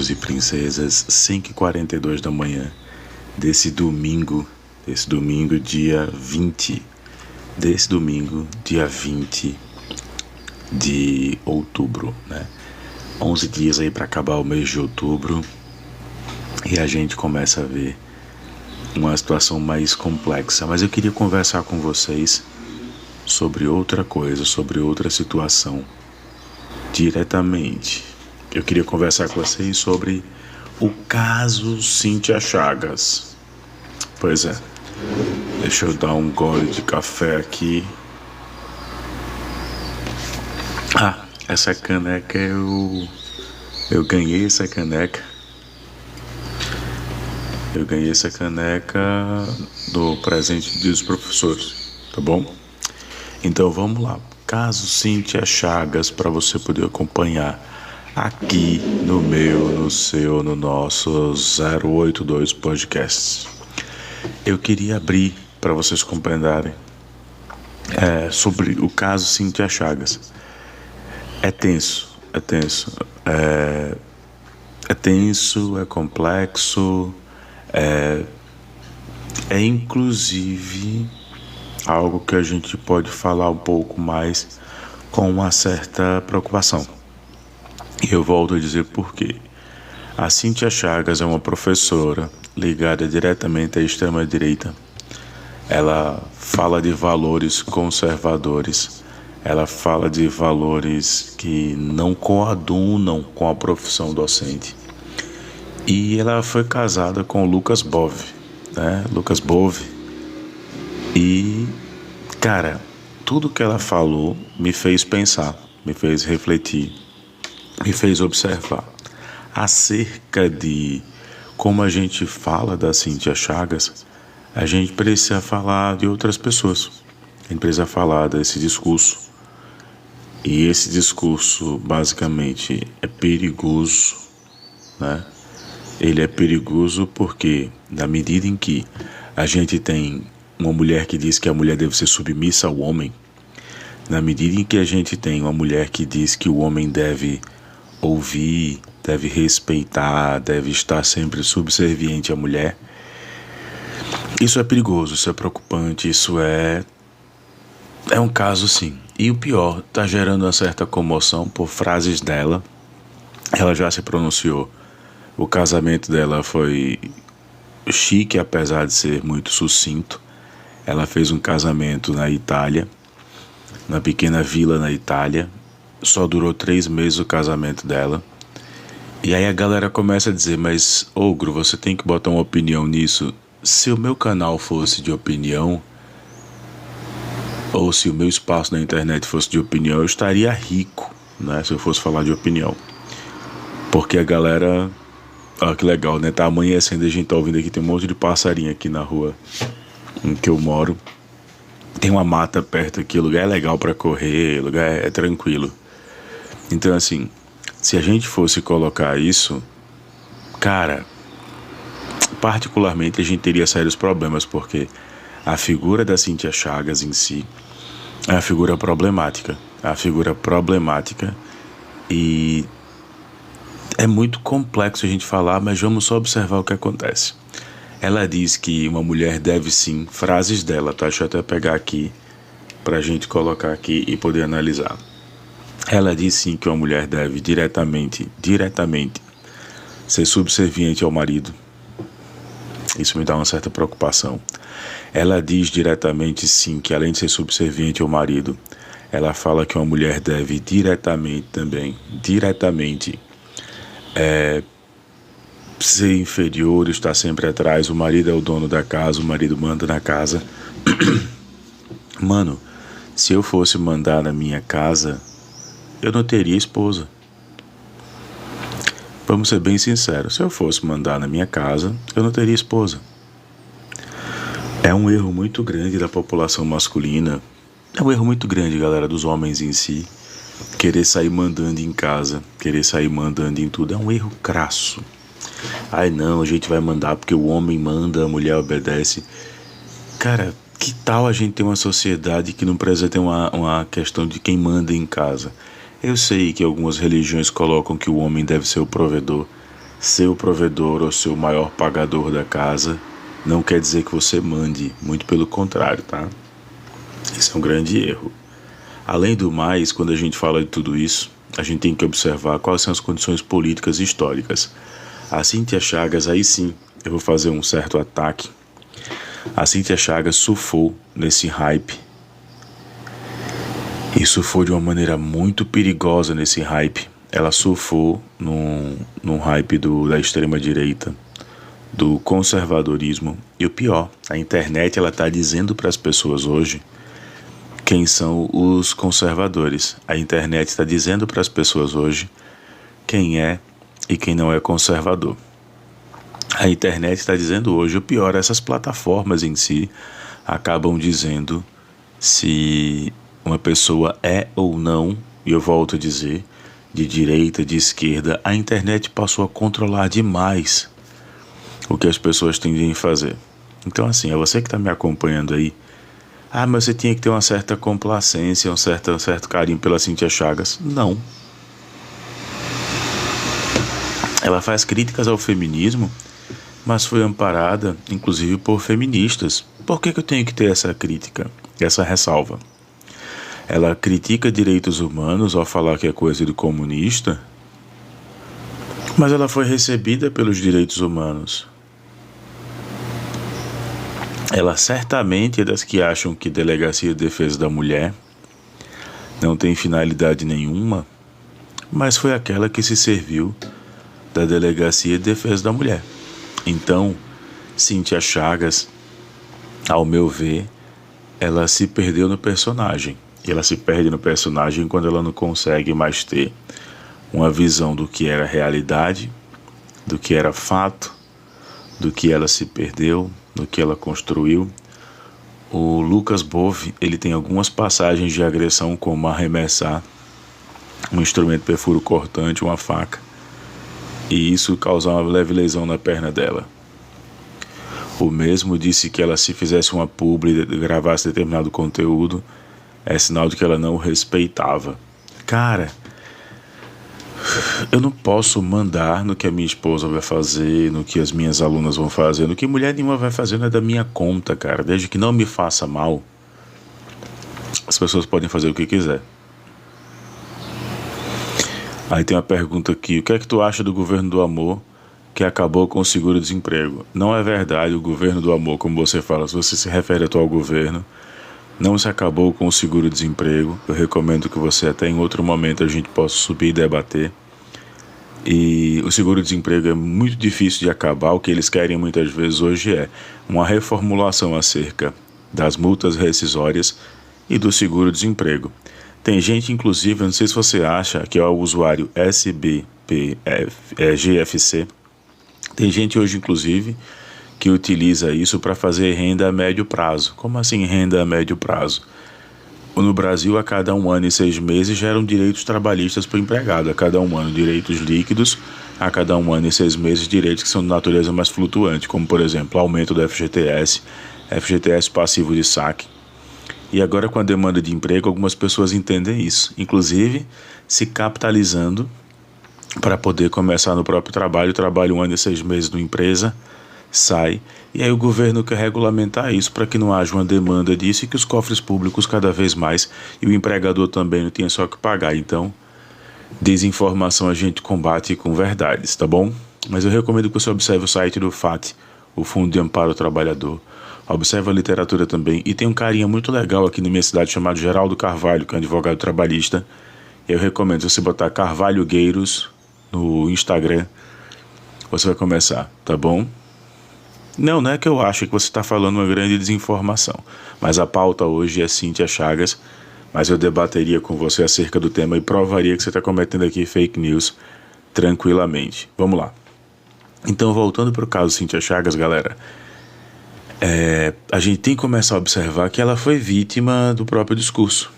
príncipes e princesas, 5h42 da manhã desse domingo, dia 20 de outubro, né? 11 dias aí para acabar o mês de outubro e a gente começa a ver uma situação mais complexa. Mas eu queria conversar com vocês sobre outra coisa, sobre outra situação diretamente. Eu queria conversar com vocês sobre o caso Cíntia Chagas. Pois é, deixa eu dar um gole de café aqui. Essa caneca eu ganhei essa caneca. Eu ganhei essa caneca do presente dos professores, tá bom? Então vamos lá. Caso Cíntia Chagas, para você poder acompanhar aqui no meu, no seu, no nosso 082 Podcasts. Eu queria abrir para vocês compreenderem sobre o caso Cíntia Chagas. É tenso, é complexo, é inclusive algo que a gente pode falar um pouco mais com uma certa preocupação. E eu volto a dizer por quê. A Cíntia Chagas é uma professora ligada diretamente à extrema-direita. Ela fala de valores conservadores. Ela fala de valores que não coadunam com a profissão docente. E ela foi casada com o Lucas Bove, né? Lucas Bove. E, cara, tudo que ela falou me fez pensar, me fez refletir, me fez observar acerca de como a gente fala da Cíntia Chagas. A gente precisa falar de outras pessoas. A gente precisa falar desse discurso. E esse discurso, basicamente, é perigoso, né? Ele é perigoso porque, na medida em que a gente tem uma mulher que diz que a mulher deve ser submissa ao homem, na medida em que a gente tem uma mulher que diz que o homem deve ouvir, deve respeitar, deve estar sempre subserviente à mulher, isso é perigoso, isso é preocupante, isso é um caso sim. E o pior, está gerando uma certa comoção por frases dela. Ela já se pronunciou. O casamento dela foi chique, apesar de ser muito sucinto. Ela fez um casamento na Itália, na pequena vila na Itália. Só durou 3 meses o casamento dela. E aí a galera começa a dizer, mas Ogro, você tem que botar uma opinião nisso. Se o meu canal fosse de opinião, ou se o meu espaço na internet fosse de opinião, eu estaria rico, né? Se eu fosse falar de opinião. Porque a galera... Olha que legal, né? Tá amanhecendo, a gente tá ouvindo aqui, tem um monte de passarinho aqui na rua em que eu moro. Tem uma mata perto aqui, o lugar é legal pra correr, o lugar é tranquilo. Então assim, se a gente fosse colocar isso, cara, particularmente a gente teria sérios problemas, porque a figura da Cíntia Chagas em si é uma figura problemática. E é muito complexo a gente falar, mas vamos só observar o que acontece. Ela diz que uma mulher deve sim, frases dela, tá? Deixa eu até pegar aqui pra gente colocar aqui e poder analisar. Ela diz sim que uma mulher deve diretamente ser subserviente ao marido. Isso me dá uma certa preocupação. Ela diz diretamente sim que além de ser subserviente ao marido, ela fala que uma mulher deve diretamente ser inferior, estar sempre atrás. O marido é o dono da casa, o marido manda na casa. Mano, se eu fosse mandar na minha casa, eu não teria esposa. Vamos ser bem sinceros, se eu fosse mandar na minha casa, eu não teria esposa. É um erro muito grande da população masculina, é um erro muito grande, galera, dos homens em si, querer sair mandando em casa, querer sair mandando em tudo, é um erro crasso. Ai não, a gente vai mandar porque o homem manda, a mulher obedece. Cara, que tal a gente ter uma sociedade que não precisa ter uma questão de quem manda em casa? Eu sei que algumas religiões colocam que o homem deve ser o provedor. ser o provedor ou ser o maior pagador da casa não quer dizer que você mande, muito pelo contrário, tá? Esse é um grande erro. Além do mais, quando a gente fala de tudo isso, a gente tem que observar quais são as condições políticas e históricas. A Cíntia Chagas, aí sim, eu vou fazer um certo ataque. A Cíntia Chagas surfou nesse hype. E surfou de uma maneira muito perigosa nesse hype. Ela surfou num hype da extrema-direita, do conservadorismo. E o pior, a internet ela está dizendo para as pessoas hoje quem são os conservadores. A internet está dizendo para as pessoas hoje quem é e quem não é conservador. A internet está dizendo hoje, o pior, essas plataformas em si acabam dizendo se uma pessoa é ou não, e eu volto a dizer, de direita, de esquerda. A internet passou a controlar demais o que as pessoas tendem a fazer. Então assim, é você que está me acompanhando aí. Ah, mas você tinha que ter uma certa complacência, um certo carinho pela Cíntia Chagas. Não. Ela faz críticas ao feminismo, mas foi amparada, inclusive, por feministas. Por que eu tenho que ter essa crítica, essa ressalva? Ela critica direitos humanos ao falar que é coisa do comunista, mas ela foi recebida pelos direitos humanos. Ela certamente é das que acham que Delegacia de Defesa da Mulher não tem finalidade nenhuma, mas foi aquela que se serviu da Delegacia de Defesa da Mulher. Então, Cíntia Chagas, ao meu ver, ela se perdeu no personagem. E ela se perde no personagem quando ela não consegue mais ter uma visão do que era realidade, do que era fato, do que ela se perdeu, do que ela construiu. O Lucas Bove, ele tem algumas passagens de agressão, como arremessar um instrumento perfuro cortante, uma faca, e isso causar uma leve lesão na perna dela. O mesmo disse que ela, se fizesse uma publi e gravasse determinado conteúdo, é sinal de que ela não o respeitava. Cara, eu não posso mandar no que a minha esposa vai fazer, no que as minhas alunas vão fazer, no que mulher nenhuma vai fazer, não é da minha conta, cara. Desde que não me faça mal, as pessoas podem fazer o que quiser. Aí tem uma pergunta aqui: o que é que tu acha do governo do amor que acabou com o seguro-desemprego? Não é verdade o governo do amor, como você fala. Se você se refere ao atual governo, não se acabou com o seguro-desemprego. Eu recomendo que você, até em outro momento, a gente possa subir e debater. E o seguro-desemprego é muito difícil de acabar. O que eles querem muitas vezes hoje é uma reformulação acerca das multas rescisórias e do seguro-desemprego. Tem gente, inclusive, eu não sei se você acha, que é o usuário SBPGFC. Tem gente hoje, inclusive, que utiliza isso para fazer renda a médio prazo. Como assim renda a médio prazo? No Brasil, a cada 1 ano e 6 meses geram direitos trabalhistas para o empregado. A cada 1 ano, direitos líquidos. A cada 1 ano e 6 meses, direitos que são de natureza mais flutuante, como, por exemplo, aumento do FGTS, FGTS passivo de saque. E agora, com a demanda de emprego, algumas pessoas entendem isso, inclusive se capitalizando para poder começar no próprio trabalho. Trabalha 1 ano e 6 meses numa empresa, sai, e aí o governo quer regulamentar isso para que não haja uma demanda disso e que os cofres públicos cada vez mais, e o empregador também não tenha só que pagar. Então, desinformação a gente combate com verdades, tá bom? Mas eu recomendo que você observe o site do FAT, o Fundo de Amparo ao Trabalhador. Observe a literatura também, e tem um carinha muito legal aqui na minha cidade chamado Geraldo Carvalho, que é um advogado trabalhista. Eu recomendo, se você botar Carvalho Gueiros no Instagram, você vai começar, tá bom? Não é que eu acho que você está falando uma grande desinformação, mas a pauta hoje é Cíntia Chagas, mas eu debateria com você acerca do tema e provaria que você está cometendo aqui fake news tranquilamente. Vamos lá. Então, voltando para o caso Cíntia Chagas, galera, a gente tem que começar a observar que ela foi vítima do próprio discurso.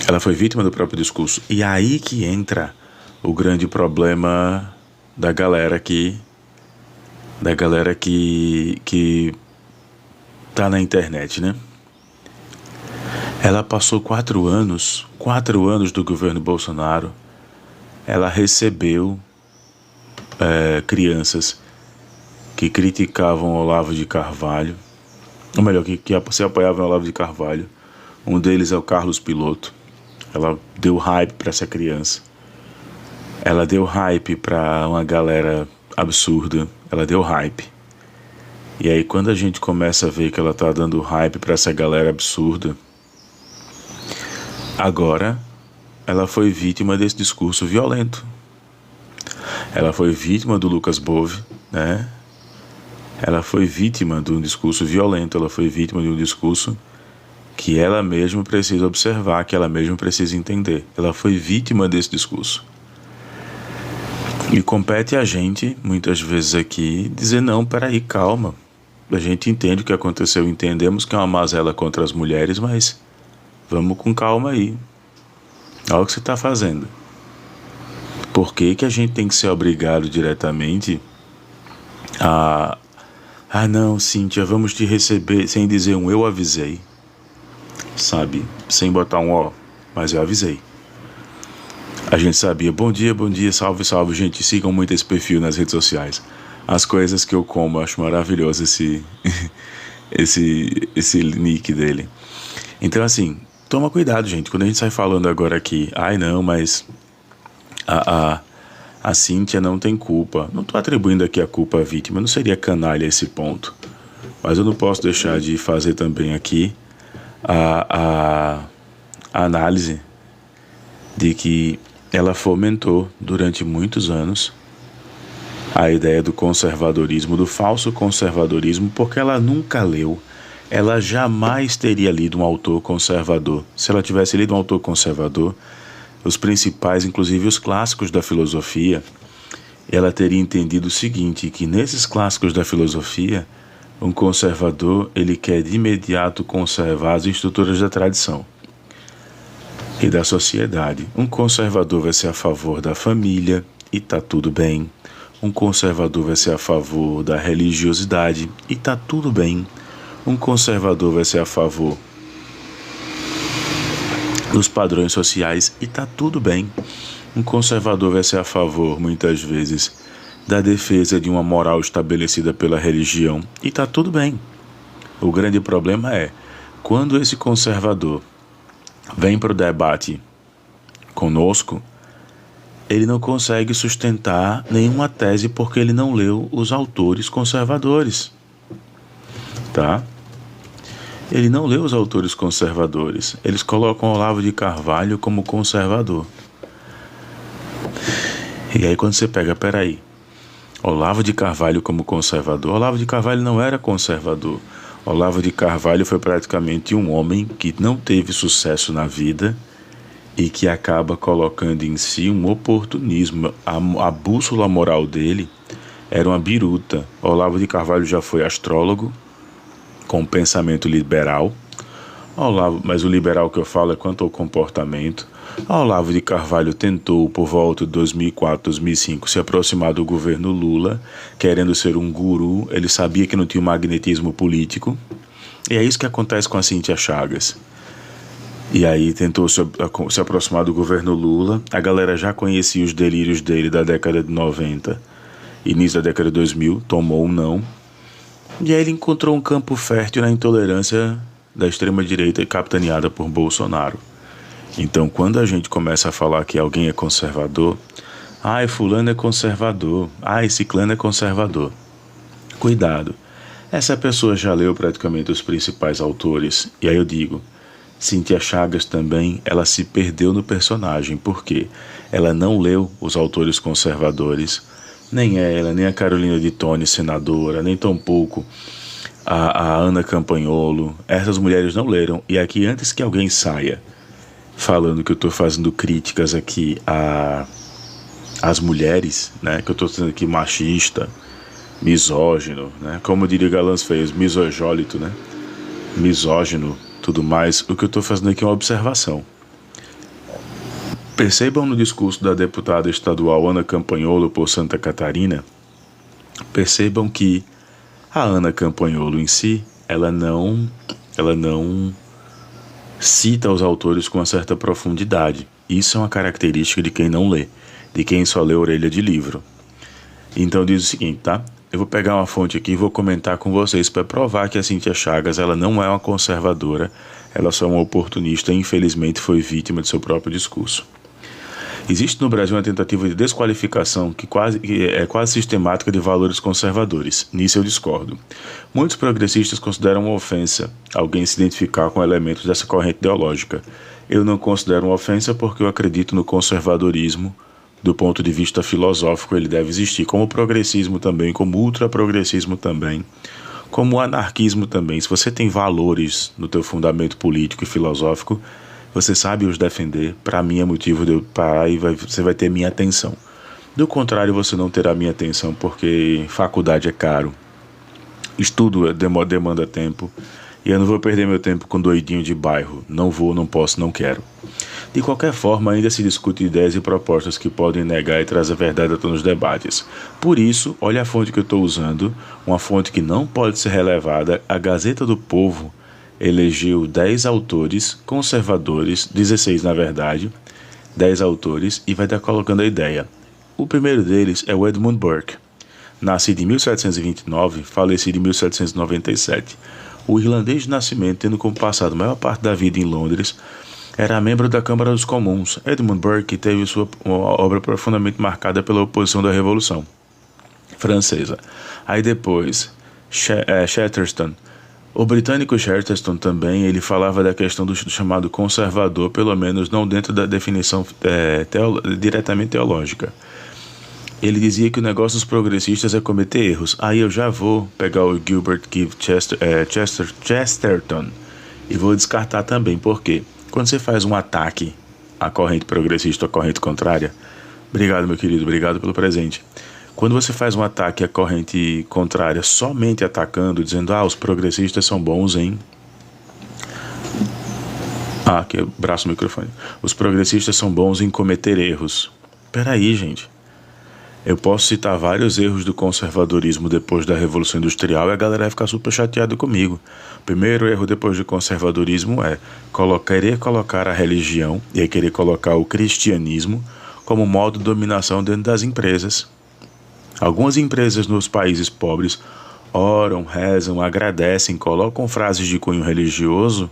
Ela foi vítima do próprio discurso. E aí que entra o grande problema da galera que tá na internet, né? Ela passou 4 anos do governo Bolsonaro. Ela recebeu crianças que criticavam Olavo de Carvalho, ou melhor, que se apoiavam em Olavo de Carvalho. Um deles é o Carlos Piloto. Ela deu hype para essa criança. Ela deu hype para uma galera absurda. Ela deu hype. E aí quando a gente começa a ver que ela tá dando hype para essa galera absurda, agora ela foi vítima desse discurso violento. Ela foi vítima do Lucas Bove, né? Ela foi vítima de um discurso violento. Ela foi vítima de um discurso que ela mesma precisa observar, que ela mesma precisa entender. Ela foi vítima desse discurso. E compete a gente, muitas vezes aqui, dizer: não, peraí, calma. A gente entende o que aconteceu, entendemos que é uma mazela contra as mulheres, mas vamos com calma aí. Olha o que você está fazendo. Por que a gente tem que ser obrigado diretamente a... Ah não, Cíntia, vamos te receber sem dizer um eu avisei. Sabe? Sem botar um ó, mas eu avisei. A gente sabia: bom dia, salve, salve, gente. Sigam muito esse perfil nas redes sociais. As coisas que eu como, acho maravilhoso esse nick dele. Então assim, toma cuidado, gente. Quando a gente sai falando agora aqui: ai não, mas a Cíntia não tem culpa. Não estou atribuindo aqui a culpa à vítima, não seria canalha esse ponto. Mas eu não posso deixar de fazer também aqui a análise de que ela fomentou durante muitos anos a ideia do conservadorismo, do falso conservadorismo, porque ela nunca leu, ela jamais teria lido um autor conservador. Se ela tivesse lido um autor conservador, os principais, inclusive os clássicos da filosofia, ela teria entendido o seguinte, que nesses clássicos da filosofia, um conservador, ele quer de imediato conservar as estruturas da tradição e da sociedade. Um conservador vai ser a favor da família e tá tudo bem. Um conservador vai ser a favor da religiosidade e tá tudo bem. Um conservador vai ser a favor dos padrões sociais e tá tudo bem. Um conservador vai ser a favor, muitas vezes, da defesa de uma moral estabelecida pela religião e tá tudo bem. O grande problema é quando esse conservador vem para o debate conosco, ele não consegue sustentar nenhuma tese porque ele não leu os autores conservadores, tá? Ele não leu os autores conservadores. Eles colocam Olavo de Carvalho como conservador. E aí quando você pega, peraí, Olavo de Carvalho como conservador, Olavo de Carvalho não era conservador. Olavo de Carvalho foi praticamente um homem que não teve sucesso na vida e que acaba colocando em si um oportunismo. A bússola moral dele era uma biruta. Olavo de Carvalho já foi astrólogo, com pensamento liberal. Mas o liberal que eu falo é quanto ao comportamento. Olavo de Carvalho tentou, por volta de 2004, 2005, se aproximar do governo Lula, querendo ser um guru. Ele sabia que não tinha um magnetismo político. E é isso que acontece com a Cíntia Chagas. E aí tentou se aproximar do governo Lula. A galera já conhecia os delírios dele da década de 90, início da década de 2000, tomou um não. E aí ele encontrou um campo fértil na intolerância da extrema-direita capitaneada por Bolsonaro. Então, quando a gente começa a falar que alguém é conservador, fulano é conservador, ciclano é conservador. Cuidado, essa pessoa já leu praticamente os principais autores, e aí eu digo, Cíntia Chagas também, ela se perdeu no personagem, porque ela não leu os autores conservadores, nem ela, nem a Carolina de Tone, senadora, nem tampouco a Ana Campanholo. Essas mulheres não leram. E aqui, antes que alguém saia falando que eu estou fazendo críticas aqui às mulheres, né, que eu estou sendo aqui machista, misógino, né, como diria Galãs Feios, misogólito, né, misógino, tudo mais, o que eu estou fazendo aqui é uma observação. Percebam no discurso da deputada estadual Ana Campanholo por Santa Catarina, percebam que a Ana Campanholo em si, ela não cita os autores com uma certa profundidade. Isso é uma característica de quem não lê, de quem só lê orelha de livro. Então diz o seguinte, tá? Eu vou pegar uma fonte aqui e vou comentar com vocês para provar que a Cíntia Chagas ela não é uma conservadora, ela só é uma oportunista e infelizmente foi vítima de seu próprio discurso. Existe no Brasil uma tentativa de desqualificação que é quase sistemática de valores conservadores. Nisso eu discordo. Muitos progressistas consideram uma ofensa alguém se identificar com elementos dessa corrente ideológica. Eu não considero uma ofensa porque eu acredito no conservadorismo. Do ponto de vista filosófico, ele deve existir, como o progressismo também, como o ultraprogressismo também, como o anarquismo também. Se você tem valores no teu fundamento político e filosófico, você sabe os defender, para mim é motivo de eu parar e você vai ter minha atenção. Do contrário, você não terá minha atenção, porque faculdade é caro, estudo demanda tempo, e eu não vou perder meu tempo com doidinho de bairro. Não vou, não posso, não quero. De qualquer forma, ainda se discute ideias e propostas que podem negar e trazer verdade a todos os debates. Por isso, olha a fonte que eu estou usando, uma fonte que não pode ser relevada. A Gazeta do Povo elegeu 10 autores conservadores, 16 na verdade, 10 autores, e vai estar colocando a ideia. O primeiro deles é o Edmund Burke, nascido em 1729, falecido em 1797. O irlandês de nascimento, tendo como passado a maior parte da vida em Londres, era membro da Câmara dos Comuns. Edmund Burke teve uma obra profundamente marcada pela oposição da Revolução Francesa. Aí depois, Chesterton. O britânico Chesterton também, ele falava da questão do chamado conservador, pelo menos não dentro da definição diretamente teológica. Ele dizia que o negócio dos progressistas é cometer erros. Aí eu já vou pegar o Gilbert Keith Chesterton e vou descartar também. Por quê? Quando você faz um ataque à corrente progressista ou à corrente contrária... Obrigado, meu querido, obrigado pelo presente. Quando você faz um ataque à corrente contrária somente atacando, dizendo, os progressistas são bons em... aqui, braço no microfone. Os progressistas são bons em cometer erros. Peraí, gente. Eu posso citar vários erros do conservadorismo depois da Revolução Industrial e a galera vai ficar super chateada comigo. O primeiro erro depois do conservadorismo é querer colocar a religião e querer colocar o cristianismo como modo de dominação dentro das empresas. Algumas empresas nos países pobres oram, rezam, agradecem, colocam frases de cunho religioso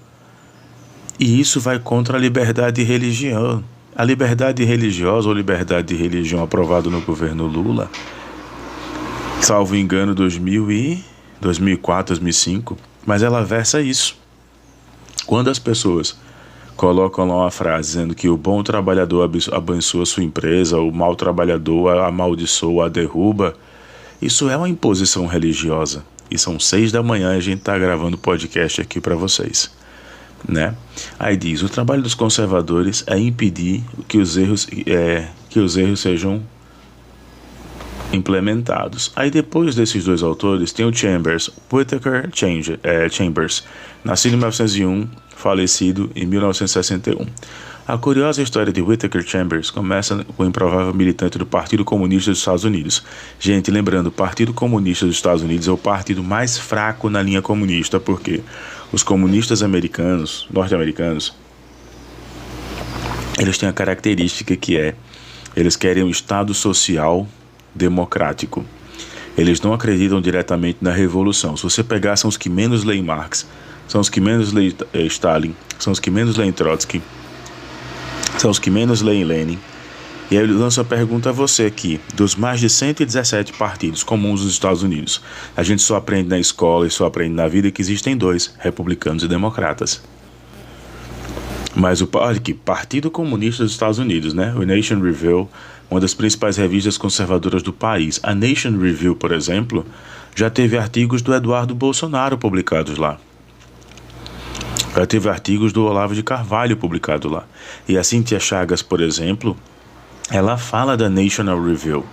e isso vai contra a liberdade de religião. A liberdade religiosa ou liberdade de religião aprovada no governo Lula, salvo engano, 2004, 2005, mas ela versa isso. Quando as pessoas colocam lá uma frase dizendo que o bom trabalhador abençoa sua empresa, o mau trabalhador amaldiçoa, a derruba, isso é uma imposição religiosa. E são 6 da manhã e a gente está gravando podcast aqui para vocês. Né? Aí diz, o trabalho dos conservadores é impedir que os erros sejam implementados. Aí depois desses dois autores tem o Chambers, Whittaker Chambers, nascido em 1901, falecido em 1961. A curiosa história de Whittaker Chambers começa com o improvável militante do Partido Comunista dos Estados Unidos. Gente, lembrando, o Partido Comunista dos Estados Unidos é o partido mais fraco na linha comunista, porque os comunistas norte-americanos, eles têm a característica que eles querem um Estado social democrático. Eles não acreditam diretamente na revolução. Se você pegar, são os que menos leem Marx, são os que menos leem Stalin, são os que menos leem Trotsky, são os que menos leem Lenin. E aí eu lanço a pergunta a você aqui, dos mais de 117 partidos comuns dos Estados Unidos, a gente só aprende na escola e só aprende na vida que existem 2, republicanos e democratas. Mas olha aqui, Partido Comunista dos Estados Unidos, né? O Nation Review, uma das principais revistas conservadoras do país. A Nation Review, por exemplo, já teve artigos do Eduardo Bolsonaro publicados lá. Já teve artigos do Olavo de Carvalho publicados lá. E a Cíntia Chagas, por exemplo, ela fala da National Review.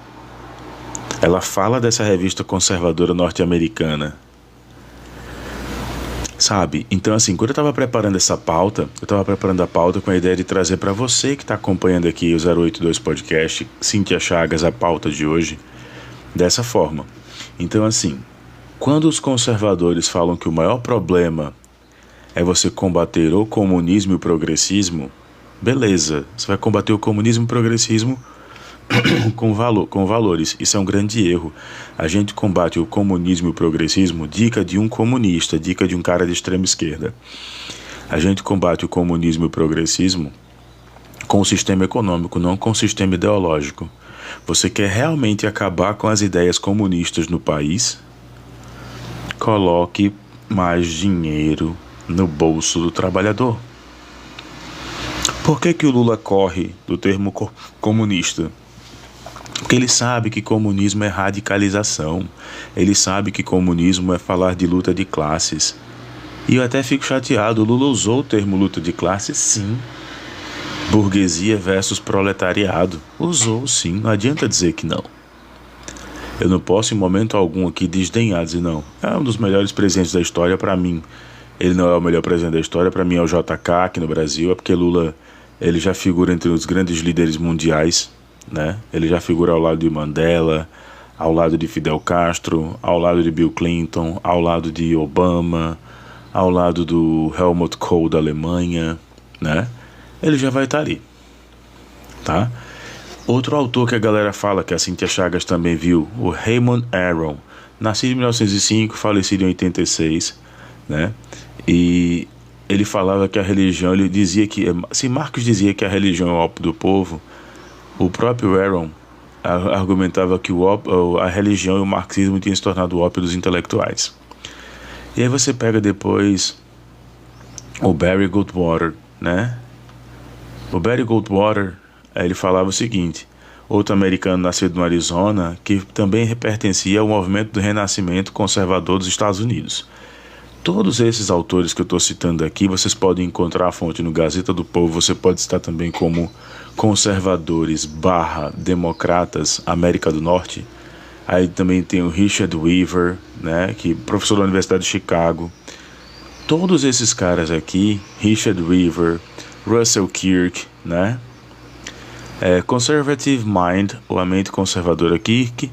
Ela fala dessa revista conservadora norte-americana. Sabe? Então, assim, quando eu estava preparando essa pauta, eu estava preparando a pauta com a ideia de trazer para você que está acompanhando aqui o 082 Podcast, Cíntia Chagas, a pauta de hoje, dessa forma. Então, assim, quando os conservadores falam que o maior problema é você combater o comunismo e o progressismo, beleza, você vai combater o comunismo e o progressismo com valores. Isso é um grande erro. A gente combate o comunismo e o progressismo, dica de um comunista, dica de um cara de extrema esquerda. A gente combate o comunismo e o progressismo com o sistema econômico, não com o sistema ideológico. Você quer realmente acabar com as ideias comunistas no país? Coloque mais dinheiro no bolso do trabalhador. Por que o Lula corre do termo comunista? Porque ele sabe que comunismo é radicalização. Ele sabe que comunismo é falar de luta de classes. E eu até fico chateado, o Lula usou o termo luta de classes, sim. Burguesia versus proletariado. Usou, sim, não adianta dizer que não. Eu não posso em momento algum aqui desdenhar, dizer não. É um dos melhores presidentes da história para mim. Ele não é o melhor presidente da história, para mim é o JK aqui no Brasil, é porque Lula ele já figura entre os grandes líderes mundiais, né? Ele já figura ao lado de Mandela, ao lado de Fidel Castro, ao lado de Bill Clinton, ao lado de Obama, ao lado do Helmut Kohl da Alemanha, né? Ele já vai estar ali, tá? Outro autor que a galera fala, que a Cíntia Chagas também viu, o Raymond Aron, nascido em 1905, falecido em 86, né? E ele falava que a religião, ele dizia que, se Marx dizia que a religião é o ópio do povo, o próprio Aron argumentava que a religião e o marxismo tinham se tornado o ópio dos intelectuais. E aí você pega depois o Barry Goldwater, né? O Barry Goldwater, ele falava o seguinte, outro americano nascido no Arizona, que também pertencia ao movimento do renascimento conservador dos Estados Unidos. Todos esses autores que eu estou citando aqui, vocês podem encontrar a fonte no Gazeta do Povo, você pode citar também como conservadores / democratas América do Norte. Aí também tem o Richard Weaver, né, que é professor da Universidade de Chicago. Todos esses caras aqui, Richard Weaver, Russell Kirk, né, Conservative Mind, ou a mente conservadora Kirk,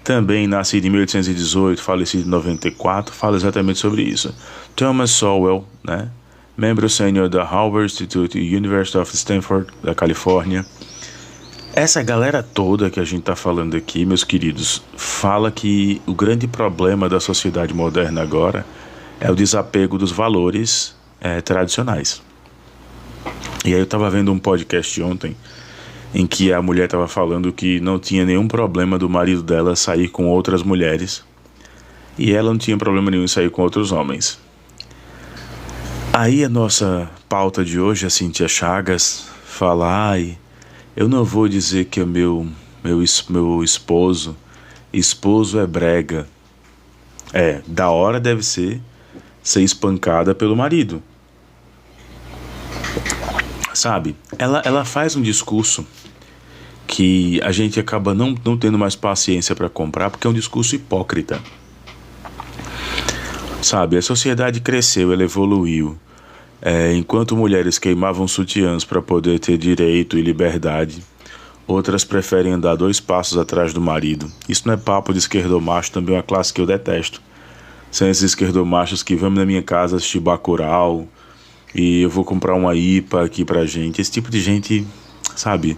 também nascido em 1818, falecido em 94, fala exatamente sobre isso. Thomas Sowell, né, membro sênior da Hoover Institute e University of Stanford, da Califórnia. Essa galera toda que a gente está falando aqui, meus queridos, fala que o grande problema da sociedade moderna agora é o desapego dos valores tradicionais. E aí eu estava vendo um podcast ontem em que a mulher estava falando que não tinha nenhum problema do marido dela sair com outras mulheres e ela não tinha problema nenhum em sair com outros homens. Aí a nossa pauta de hoje, a Cíntia Chagas, fala, eu não vou dizer que o meu esposo é brega. Da hora deve ser espancada pelo marido. Sabe, ela faz um discurso que a gente acaba não tendo mais paciência para comprar, porque é um discurso hipócrita. Sabe, a sociedade cresceu, ela evoluiu. Enquanto mulheres queimavam sutiãs para poder ter direito e liberdade, outras preferem andar 2 passos atrás do marido. Isso não é papo de esquerdomacho, também é uma classe que eu detesto. São esses esquerdomachos que vão na minha casa assistir Bacurau e eu vou comprar uma IPA aqui pra gente. Esse tipo de gente, sabe,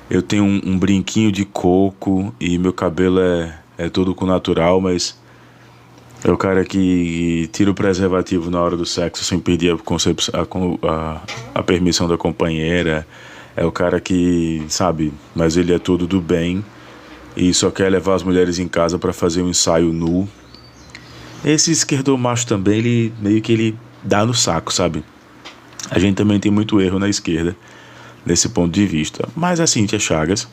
eu tenho um brinquinho de coco e meu cabelo é todo com natural, mas é o cara que tira o preservativo na hora do sexo sem pedir a permissão da companheira. É o cara que, sabe, mas ele é todo do bem e só quer levar as mulheres em casa para fazer um ensaio nu. Esse esquerdomacho também, ele meio que ele dá no saco, sabe? A gente também tem muito erro na esquerda nesse ponto de vista. Mas a Cíntia Chagas,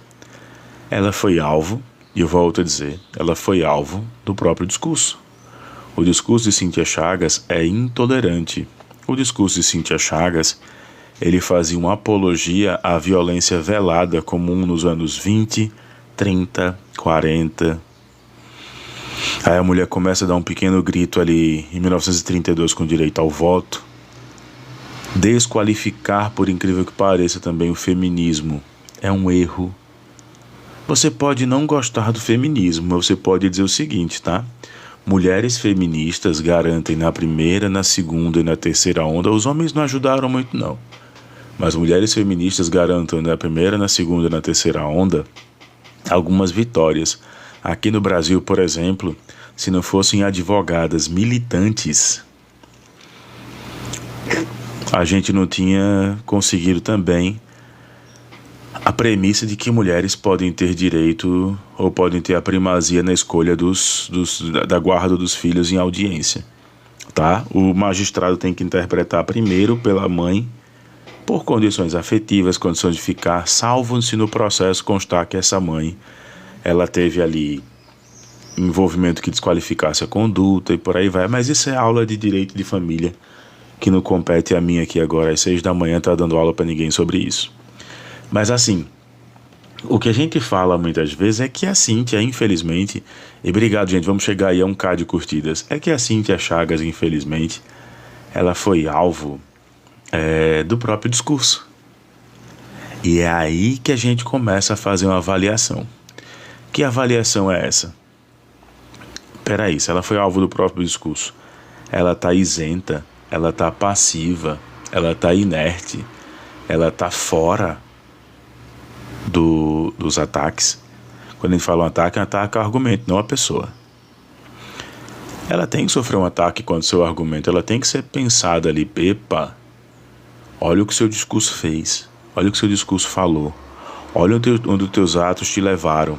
ela foi alvo, e eu volto a dizer, ela foi alvo do próprio discurso. O discurso de Cíntia Chagas é intolerante. O discurso de Cíntia Chagas, ele fazia uma apologia à violência velada comum nos anos 20, 30, 40. Aí a mulher começa a dar um pequeno grito ali em 1932 com direito ao voto. Desqualificar, por incrível que pareça, também o feminismo é um erro. Você pode não gostar do feminismo, mas você pode dizer o seguinte, tá? Mulheres feministas garantem na primeira, na segunda e na terceira onda. Os homens não ajudaram muito, não. Mas mulheres feministas garantem na primeira, na segunda e na terceira onda algumas vitórias. Aqui no Brasil, por exemplo, se não fossem advogadas militantes, a gente não tinha conseguido também a premissa de que mulheres podem ter direito ou podem ter a primazia na escolha da guarda dos filhos em audiência. Tá? O magistrado tem que interpretar primeiro pela mãe, por condições afetivas, condições de ficar, salvo se no processo constar que essa mãe ela teve ali envolvimento que desqualificasse a conduta e por aí vai. Mas isso é aula de direito de família, que não compete a mim aqui agora às 6 da manhã tá dando aula para ninguém sobre isso. Mas assim, o que a gente fala muitas vezes é que a Cíntia, infelizmente, e obrigado gente, vamos chegar aí a 1.000 de curtidas, é que a Cíntia Chagas, infelizmente, ela foi alvo do próprio discurso. E é aí que a gente começa a fazer uma avaliação. Que avaliação é essa? Peraí, se ela foi alvo do próprio discurso, ela está isenta, ela está passiva, ela está inerte, ela está fora dos ataques. Quando a gente fala um ataque é um argumento, não a pessoa. Ela tem que sofrer um ataque quando seu argumento, ela tem que ser pensada ali, epa, olha o que seu discurso fez, olha o que seu discurso falou, olha onde os teus atos te levaram.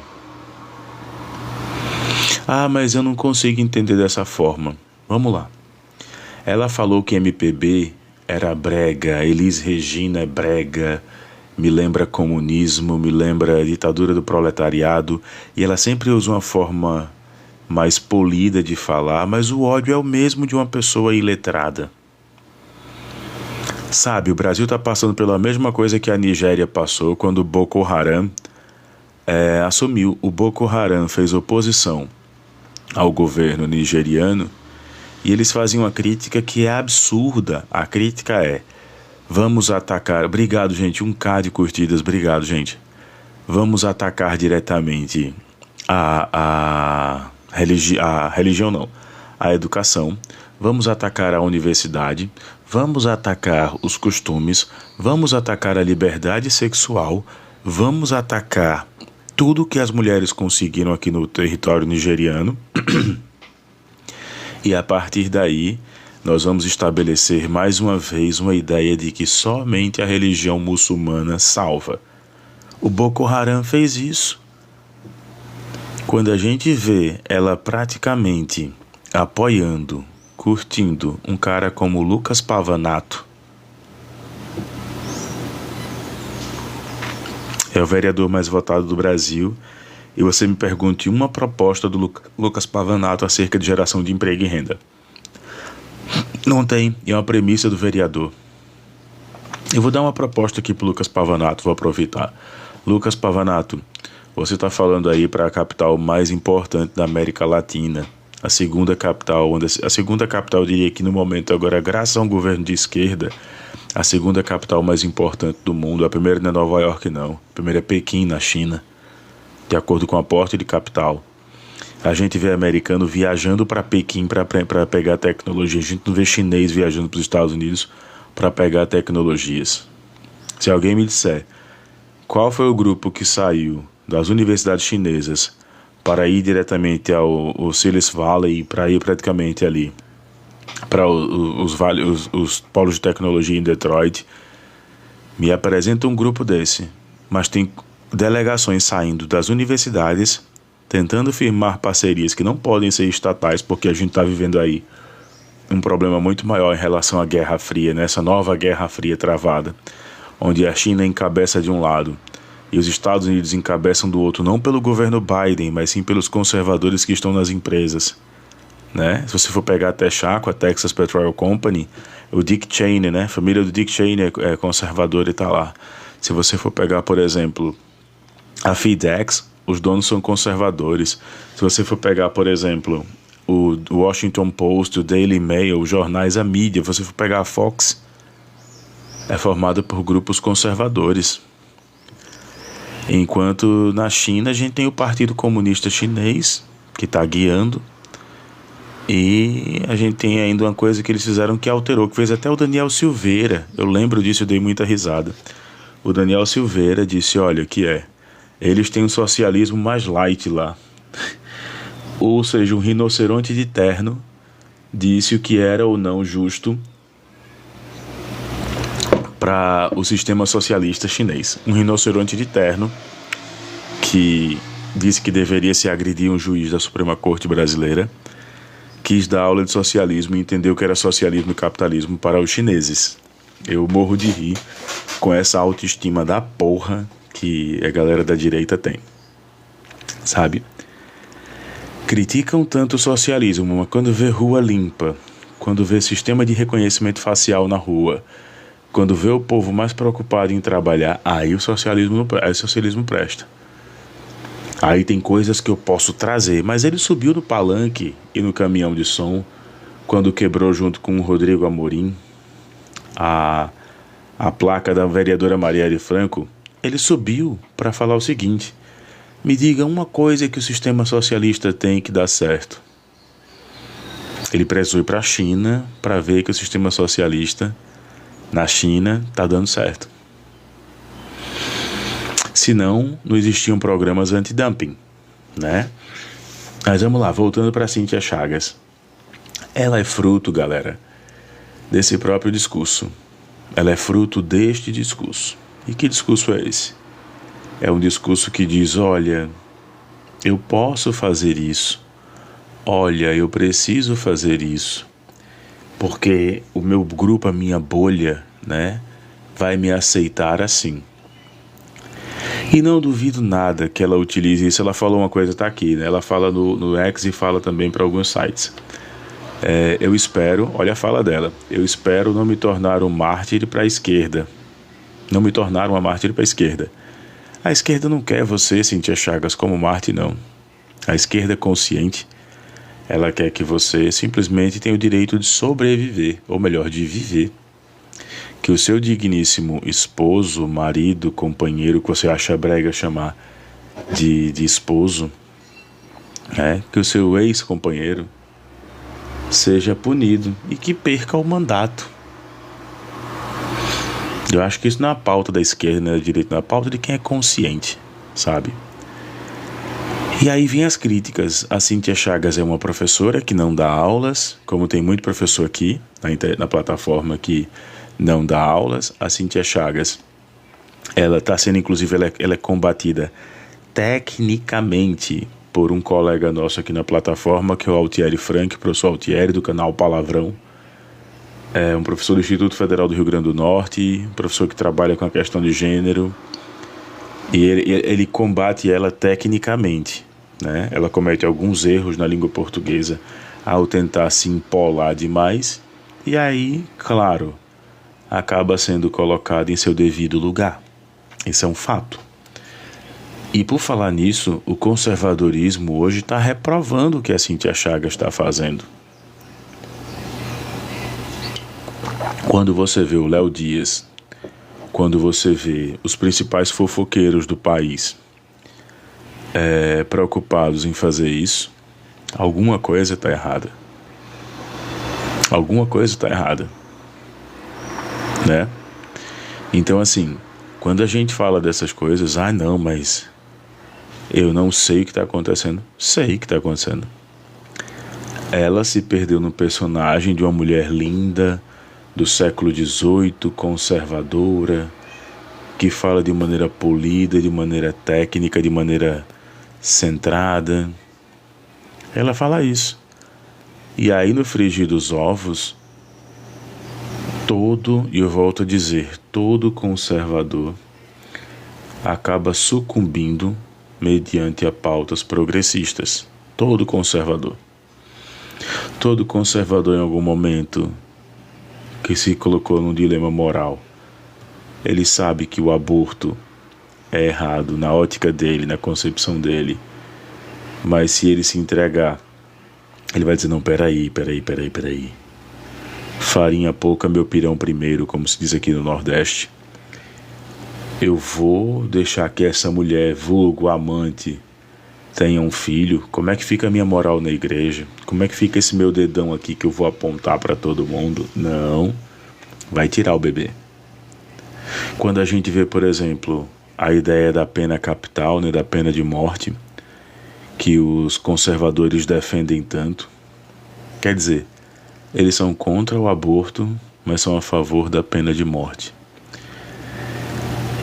Ah, mas eu não consigo entender dessa forma. Vamos lá. Ela falou que MPB era brega, Elis Regina é brega, me lembra comunismo, me lembra ditadura do proletariado, e ela sempre usa uma forma mais polida de falar, mas o ódio é o mesmo de uma pessoa iletrada. Sabe, o Brasil está passando pela mesma coisa que a Nigéria passou quando o Boko Haram assumiu. O Boko Haram fez oposição ao governo nigeriano e eles fazem uma crítica que é absurda. A crítica é: vamos atacar... Obrigado, gente. 1.000 de curtidas. Obrigado, gente. Vamos atacar diretamente a religião, não. A educação. Vamos atacar a universidade. Vamos atacar os costumes. Vamos atacar a liberdade sexual. Vamos atacar tudo que as mulheres conseguiram aqui no território nigeriano. E a partir daí, nós vamos estabelecer mais uma vez uma ideia de que somente a religião muçulmana salva. O Boko Haram fez isso. Quando a gente vê ela praticamente apoiando, curtindo um cara como Lucas Pavanato, é o vereador mais votado do Brasil, e você me pergunte uma proposta do Lucas Pavanato acerca de geração de emprego e renda. Não tem, e é uma premissa do vereador. Eu vou dar uma proposta aqui para o Lucas Pavanato, vou aproveitar. Lucas Pavanato, você está falando aí para a capital mais importante da América Latina, a segunda capital, eu diria que no momento agora, graças a um governo de esquerda, a segunda capital mais importante do mundo. A primeira não é Nova York, não. A primeira é Pequim, na China, de acordo com a porte de capital. A gente vê americano viajando para Pequim para pegar tecnologia. A gente não vê chinês viajando para os Estados Unidos para pegar tecnologias. Se alguém me disser qual foi o grupo que saiu das universidades chinesas para ir diretamente ao Silicon Valley, para ir praticamente ali para os polos de tecnologia em Detroit, me apresenta um grupo desse. Mas tem delegações saindo das universidades, tentando firmar parcerias que não podem ser estatais, porque a gente está vivendo aí um problema muito maior em relação à Guerra Fria, nessa nova Guerra Fria travada, onde a China encabeça de um lado e os Estados Unidos encabeçam do outro, não pelo governo Biden, mas sim pelos conservadores que estão nas empresas, né? Se você for pegar a Texaco, a Texas Petroleum Company, o Dick Cheney, né? A família do Dick Cheney é conservadora e está lá. Se você for pegar, por exemplo, a FedEx, os donos são conservadores. Se você for pegar, por exemplo, o Washington Post, o Daily Mail, os jornais, a mídia, se você for pegar a Fox, é formada por grupos conservadores. Enquanto na China a gente tem o Partido Comunista Chinês, que está guiando, e a gente tem ainda uma coisa que eles fizeram que alterou, que fez até o Daniel Silveira. Eu lembro disso, eu dei muita risada. O Daniel Silveira disse: olha, Eles têm um socialismo mais light lá. Ou seja, um rinoceronte de terno disse o que era ou não justo para o sistema socialista chinês. Um rinoceronte de terno que disse que deveria se agredir um juiz da Suprema Corte brasileira, quis dar aula de socialismo e entendeu que era socialismo e capitalismo para os chineses. Eu morro de rir com essa autoestima da porra que a galera da direita tem, sabe? Criticam tanto o socialismo, mas quando vê rua limpa, quando vê sistema de reconhecimento facial na rua, quando vê o povo mais preocupado em trabalhar, aí o socialismo presta. Aí tem coisas que eu posso trazer, mas ele subiu no palanque e no caminhão de som quando quebrou junto com o Rodrigo Amorim a placa da vereadora Marielle Franco. Ele subiu para falar o seguinte: me diga uma coisa que o sistema socialista tem que dar certo. Ele precisou ir para a China para ver que o sistema socialista na China está dando certo. Senão, não existiam programas anti-dumping, né? Mas vamos lá, voltando para Cíntia Chagas. Ela é fruto, galera, desse próprio discurso. Ela é fruto deste discurso. E que discurso é esse? É um discurso que diz: olha, eu posso fazer isso. Olha, eu preciso fazer isso. Porque o meu grupo, a minha bolha, né, vai me aceitar assim. E não duvido nada que ela utilize isso. Ela falou uma coisa, tá aqui, né? Ela fala no X e fala também para alguns sites. Eu espero, olha a fala dela, eu espero não me tornar um mártir para a esquerda. Não me tornar uma mártir para a esquerda. A esquerda não quer você, Cíntia Chagas, como mártir, não. A esquerda consciente, ela quer que você simplesmente tenha o direito de sobreviver, ou melhor, de viver. Que o seu digníssimo esposo, marido, companheiro, que você acha brega chamar de esposo, que o seu ex-companheiro seja punido e que perca o mandato. Eu acho que isso não é a pauta da esquerda, não é da direita, não é a pauta de quem é consciente, sabe? E aí vem as críticas. A Cíntia Chagas é uma professora que não dá aulas, como tem muito professor aqui na plataforma que não dá aulas. A Cíntia Chagas, ela está sendo, inclusive, ela é combatida tecnicamente por um colega nosso aqui na plataforma, que é o Altieri Frank, professor Altieri, do canal Palavrão. É um professor do Instituto Federal do Rio Grande do Norte, um professor que trabalha com a questão de gênero, e ele combate ela tecnicamente, né? Ela comete alguns erros na língua portuguesa ao tentar se empolar demais, e aí, claro, acaba sendo colocado em seu devido lugar. Isso é um fato. E por falar nisso, o conservadorismo hoje está reprovando o que a Cíntia Chagas está fazendo. Quando você vê o Léo Dias, quando você vê os principais fofoqueiros do país preocupados em fazer isso, alguma coisa está errada. Alguma coisa está errada. Né? Então, assim, quando a gente fala dessas coisas, não, mas eu não sei o que está acontecendo. Sei o que está acontecendo. Ela se perdeu no personagem de uma mulher linda, do século XVIII, conservadora, que fala de maneira polida, de maneira técnica, de maneira centrada. Ela fala isso. E aí, no frigir dos ovos, e eu volto a dizer, todo conservador acaba sucumbindo mediante a pautas progressistas. Todo conservador. Todo conservador, em algum momento, que se colocou num dilema moral, ele sabe que o aborto é errado na ótica dele, na concepção dele, mas se ele se entregar, ele vai dizer: não, peraí, farinha pouca, meu pirão primeiro, como se diz aqui no Nordeste. Eu vou deixar que essa mulher, vulgo amante, tenha um filho. Como é que fica a minha moral na igreja? Como é que fica esse meu dedão aqui que eu vou apontar para todo mundo? Não, vai tirar o bebê. Quando a gente vê, por exemplo, a ideia da pena capital, né, da pena de morte, que os conservadores defendem tanto. Quer dizer, eles são contra o aborto, mas são a favor da pena de morte.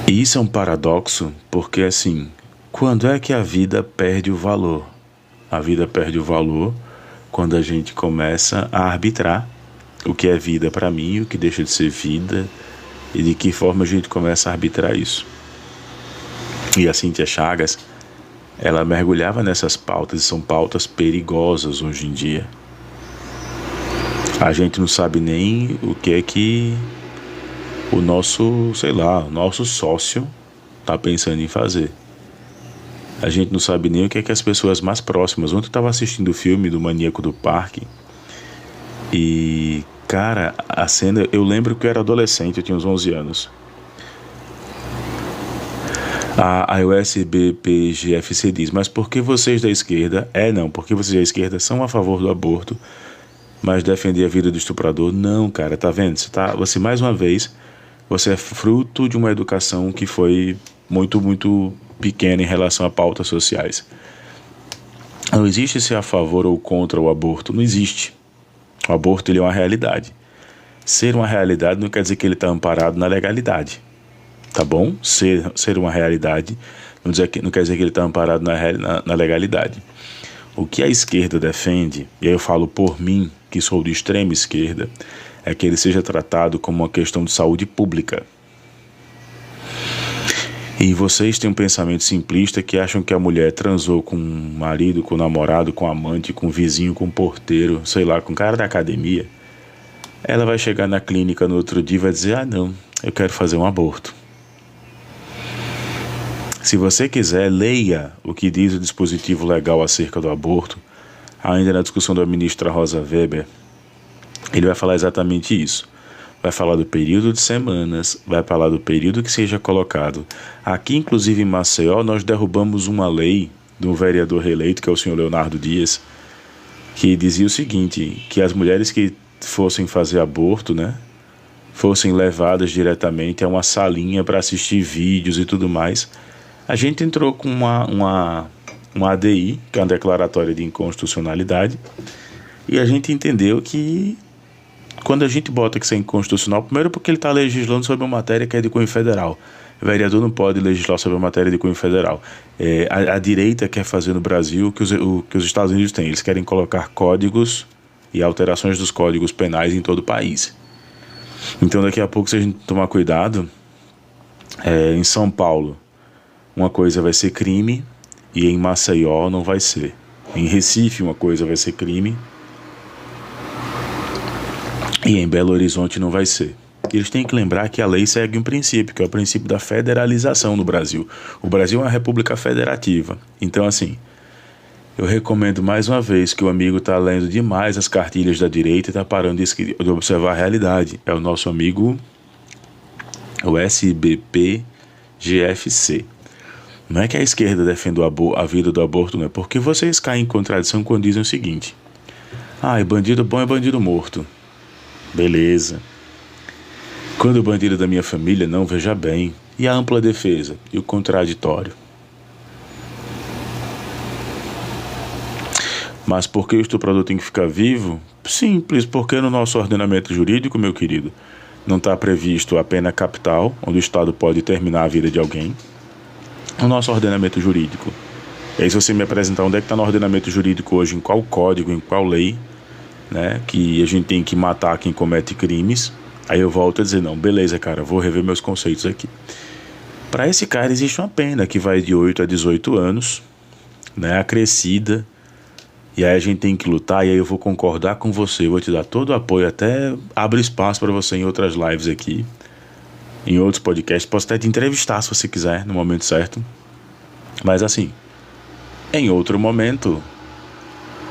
E isso é um paradoxo, porque assim, quando é que a vida perde o valor? A vida perde o valor quando a gente começa a arbitrar o que é vida para mim, o que deixa de ser vida, e de que forma a gente começa a arbitrar isso. E a Cíntia Chagas, ela mergulhava nessas pautas, e são pautas perigosas hoje em dia. A gente não sabe nem o que é que o nosso, o nosso sócio está pensando em fazer. A gente não sabe nem o que é que as pessoas mais próximas... Ontem eu estava assistindo o filme do Maníaco do Parque e, cara, a cena... Eu lembro que eu era adolescente, eu tinha uns 11 anos. A USBPGFC diz: mas por que vocês da esquerda... porque vocês da esquerda são a favor do aborto, mas defender a vida do estuprador? Não, cara, tá vendo? Você mais uma vez, você é fruto de uma educação que foi muito, muito pequena em relação a pautas sociais. Não existe ser a favor ou contra o aborto, não existe. O aborto, ele é uma realidade. Ser uma realidade não quer dizer que ele está amparado na legalidade, tá bom? Ser uma realidade não quer dizer que ele está amparado na legalidade. O que a esquerda defende, e aí eu falo por mim, que sou de extrema esquerda, é que ele seja tratado como uma questão de saúde pública. E vocês têm um pensamento simplista que acham que a mulher transou com o marido, com o namorado, com o amante, com o vizinho, com o porteiro, com o cara da academia. Ela vai chegar na clínica no outro dia e vai dizer: não, eu quero fazer um aborto. Se você quiser, leia o que diz o dispositivo legal acerca do aborto. Ainda na discussão da ministra Rosa Weber, ele vai falar exatamente isso. Vai falar do período de semanas, vai falar do período que seja colocado. Aqui, inclusive em Maceió, nós derrubamos uma lei do vereador reeleito, que é o senhor Leonardo Dias, que dizia o seguinte, que as mulheres que fossem fazer aborto, fossem levadas diretamente a uma salinha para assistir vídeos e tudo mais. A gente entrou com uma ADI, que é uma declaratória de inconstitucionalidade, e a gente entendeu que quando a gente bota que isso é inconstitucional, primeiro porque ele está legislando sobre uma matéria que é de cunho federal. O vereador não pode legislar sobre uma matéria de cunho federal. A direita quer fazer no Brasil o que os Estados Unidos têm. Eles querem colocar códigos e alterações dos códigos penais em todo o país. Então daqui a pouco, se a gente tomar cuidado, em São Paulo uma coisa vai ser crime e em Maceió não vai ser. Em Recife uma coisa vai ser crime e em Belo Horizonte não vai ser. Eles têm que lembrar que a lei segue um princípio, que é o princípio da federalização no Brasil. O Brasil é uma república federativa. Então, assim, eu recomendo mais uma vez que o amigo está lendo demais as cartilhas da direita e está parando de observar a realidade. É o nosso amigo, o SBPGFC. Não é que a esquerda defende a vida do aborto, não é porque vocês caem em contradição quando dizem o seguinte: bandido bom é bandido morto. Beleza. Quando o bandido da minha família, não, veja bem. E a ampla defesa? E o contraditório? Mas por que o estuprador tem que ficar vivo? Simples, porque no nosso ordenamento jurídico, meu querido, não está previsto a pena capital, onde o Estado pode terminar a vida de alguém. No nosso ordenamento jurídico. E aí, se você me apresentar onde é que está no ordenamento jurídico hoje, em qual código, em qual lei, que a gente tem que matar quem comete crimes, aí eu volto a dizer: não, beleza, cara, vou rever meus conceitos aqui. Para esse cara existe uma pena que vai de 8 a 18 anos, acrescida, e aí a gente tem que lutar, e aí eu vou concordar com você, eu vou te dar todo o apoio, até abro espaço para você em outras lives aqui, em outros podcasts, posso até te entrevistar se você quiser, no momento certo. Mas assim, em outro momento,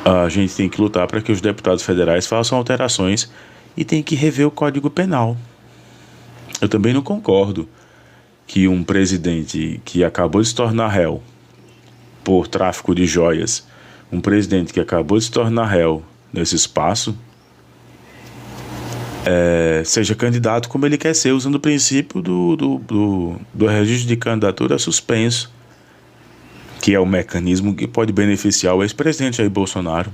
a gente tem que lutar para que os deputados federais façam alterações e tem que rever o Código Penal. Eu também não concordo que um presidente que acabou de se tornar réu por tráfico de joias, um presidente que acabou de se tornar réu nesse espaço, seja candidato como ele quer ser, usando o princípio do registro de candidatura suspenso, que é o mecanismo que pode beneficiar o ex-presidente Jair Bolsonaro.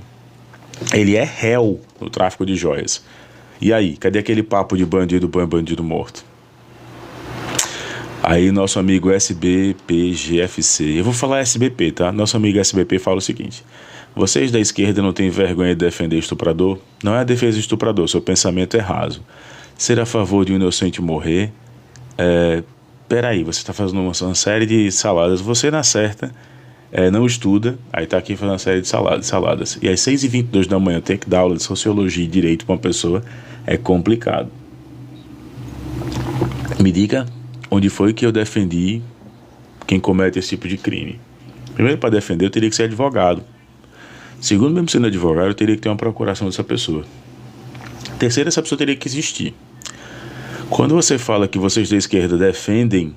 Ele é réu no tráfico de joias. E aí, cadê aquele papo de bandido bom e bandido morto? Aí nosso amigo SBPGFC, eu vou falar SBP, tá? Nosso amigo SBP fala o seguinte: vocês da esquerda não têm vergonha de defender estuprador? Não é a defesa de estuprador, seu pensamento é raso. Ser a favor de um inocente morrer? Peraí, você está fazendo uma série de saladas, você na certa, não estuda, aí tá aqui fazendo uma série de saladas. E às 6h22 da manhã ter que dar aula de sociologia e direito para uma pessoa é complicado. Me diga onde foi que eu defendi quem comete esse tipo de crime. Primeiro, para defender, eu teria que ser advogado. Segundo, mesmo sendo advogado, eu teria que ter uma procuração dessa pessoa. Terceiro, essa pessoa teria que existir. Quando você fala que vocês da esquerda defendem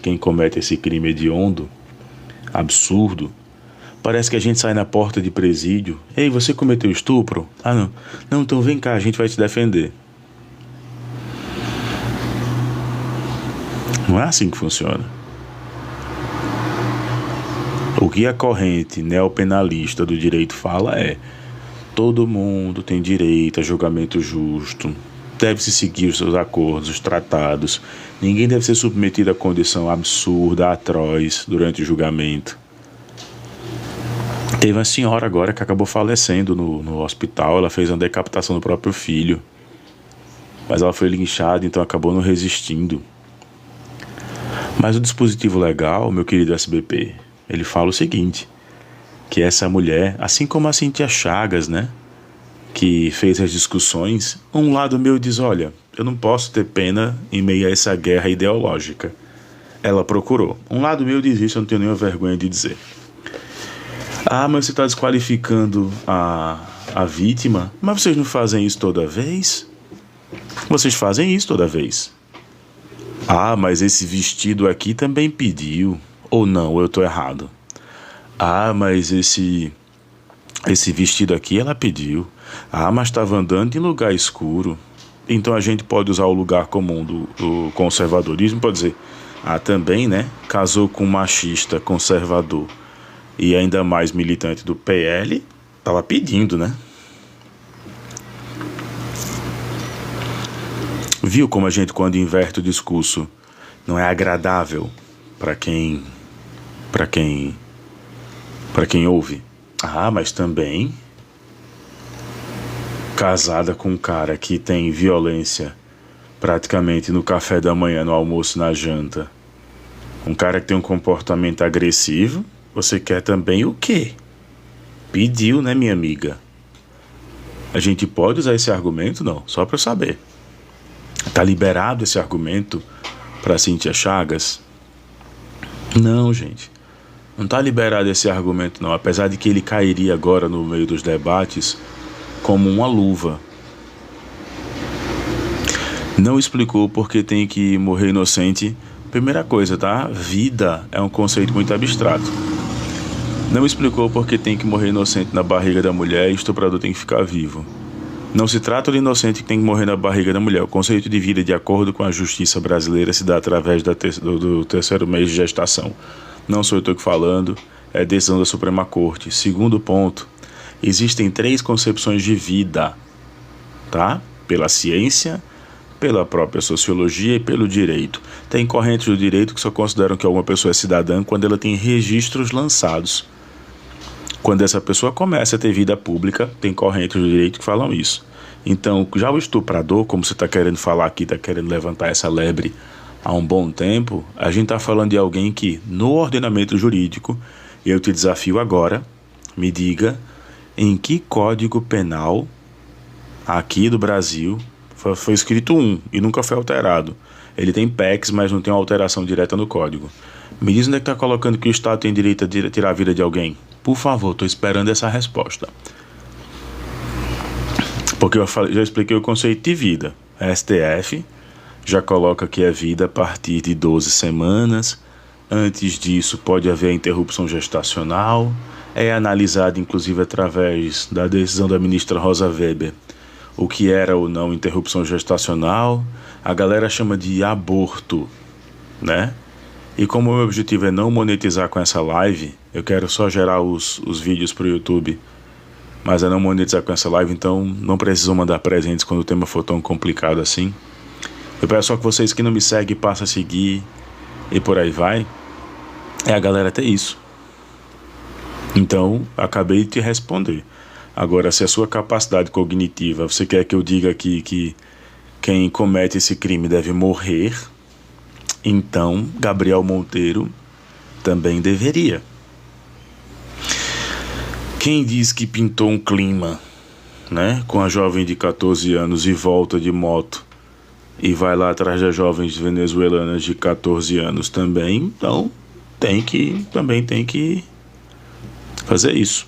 quem comete esse crime hediondo, absurdo, parece que a gente sai na porta de presídio. Ei, você cometeu estupro? Ah, não. Não, então vem cá, a gente vai te defender. Não é assim que funciona. O que a corrente neopenalista do direito fala é: todo mundo tem direito a julgamento justo, deve-se seguir os seus acordos, os tratados, ninguém deve ser submetido a condição absurda, atroz, durante o julgamento. Teve uma senhora agora que acabou falecendo no hospital, ela fez uma decapitação do próprio filho, mas ela foi linchada, então acabou não resistindo. Mas o dispositivo legal, meu querido SBP, ele fala o seguinte, que essa mulher, assim como a Cíntia Chagas, né, que fez as discussões, um lado meu diz: olha, eu não posso ter pena em meio a essa guerra ideológica. Ela procurou. Um lado meu diz isso, eu não tenho nenhuma vergonha de dizer. Ah, mas você está desqualificando a vítima? Mas vocês não fazem isso toda vez? Vocês fazem isso toda vez. Ah, mas esse vestido aqui também pediu. Ou não, eu estou errado. Ah, mas esse vestido aqui ela pediu. Ah, mas estava andando em lugar escuro. Então a gente pode usar o lugar comum do conservadorismo para dizer: ah, também, né? Casou com um machista conservador e ainda mais militante do PL, estava pedindo, né? Viu como a gente, quando inverte o discurso, não é agradável para quem ouve? Ah, mas também casada com um cara que tem violência praticamente no café da manhã, no almoço, na janta, um cara que tem um comportamento agressivo, você quer também o quê? Pediu, né, minha amiga? A gente pode usar esse argumento? Não, só para eu saber. Tá liberado esse argumento para Cíntia Chagas? Não, gente. Não tá liberado esse argumento, não. Apesar de que ele cairia agora no meio dos debates como uma luva. Não explicou porque tem que morrer inocente. Primeira coisa, tá? Vida é um conceito muito abstrato. Não explicou porque tem que morrer inocente na barriga da mulher e o estuprador tem que ficar vivo. Não se trata de inocente que tem que morrer na barriga da mulher. O conceito de vida, de acordo com a justiça brasileira, se dá através do terceiro mês de gestação. Não sou eu que falando, é decisão da Suprema Corte. Segundo ponto, existem 3 concepções de vida, tá? Pela ciência, pela própria sociologia e pelo direito. Tem correntes do direito que só consideram que alguma pessoa é cidadã quando ela tem registros lançados. Quando essa pessoa começa a ter vida pública, tem correntes do direito que falam isso. Então, já o estuprador, como você está querendo falar aqui, está querendo levantar essa lebre há um bom tempo, a gente está falando de alguém que, no ordenamento jurídico, eu te desafio agora, me diga em que código penal aqui do Brasil foi escrito 1 e nunca foi alterado. Ele tem PECs, mas não tem uma alteração direta no código. Me diz onde é que está colocando que o Estado tem direito a tirar a vida de alguém? Por favor, estou esperando essa resposta. Porque eu já expliquei o conceito de vida. A STF já coloca que é vida a partir de 12 semanas. Antes disso pode haver a interrupção gestacional. É analisado inclusive através da decisão da ministra Rosa Weber o que era ou não interrupção gestacional, a galera chama de aborto, né? E como o meu objetivo é não monetizar com essa live, eu quero só gerar os vídeos para o YouTube, mas é não monetizar com essa live, então não precisam mandar presentes quando o tema for tão complicado assim. Eu peço só que vocês que não me seguem passem a seguir e por aí vai. É a galera ter isso. Então, acabei de te responder. Agora, se a sua capacidade cognitiva, você quer que eu diga aqui que quem comete esse crime deve morrer, então Gabriel Monteiro também deveria. Quem diz que pintou um clima, né, com a jovem de 14 anos e volta de moto e vai lá atrás das jovens venezuelanas de 14 anos também, então também tem que fazer isso.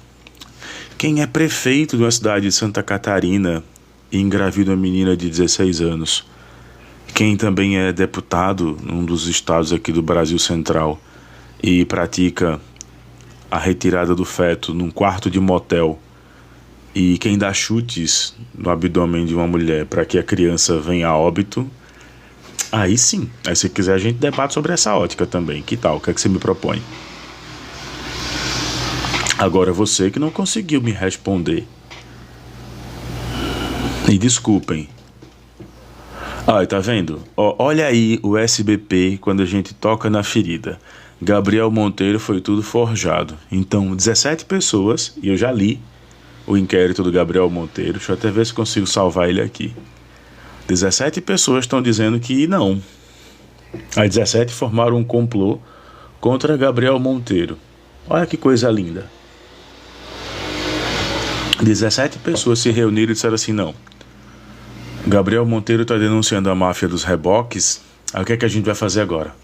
Quem é prefeito de uma cidade de Santa Catarina e engravida uma menina de 16 anos? Quem também é deputado num dos estados aqui do Brasil Central e pratica a retirada do feto num quarto de motel, e quem dá chutes no abdômen de uma mulher para que a criança venha a óbito, aí sim, aí se quiser a gente debate sobre essa ótica também. Que tal? O que é que você me propõe? Agora você que não conseguiu me responder. E desculpem. Tá vendo? Olha aí o SBP quando a gente toca na ferida. Gabriel Monteiro foi tudo forjado. Então, 17 pessoas, e eu já li o inquérito do Gabriel Monteiro, deixa eu até ver se consigo salvar ele aqui. 17 pessoas estão dizendo que não. As 17 formaram um complô contra Gabriel Monteiro. Olha que coisa linda. 17 pessoas se reuniram e disseram assim, não. Gabriel Monteiro está denunciando a máfia dos reboques. Aí o que é que a gente vai fazer agora?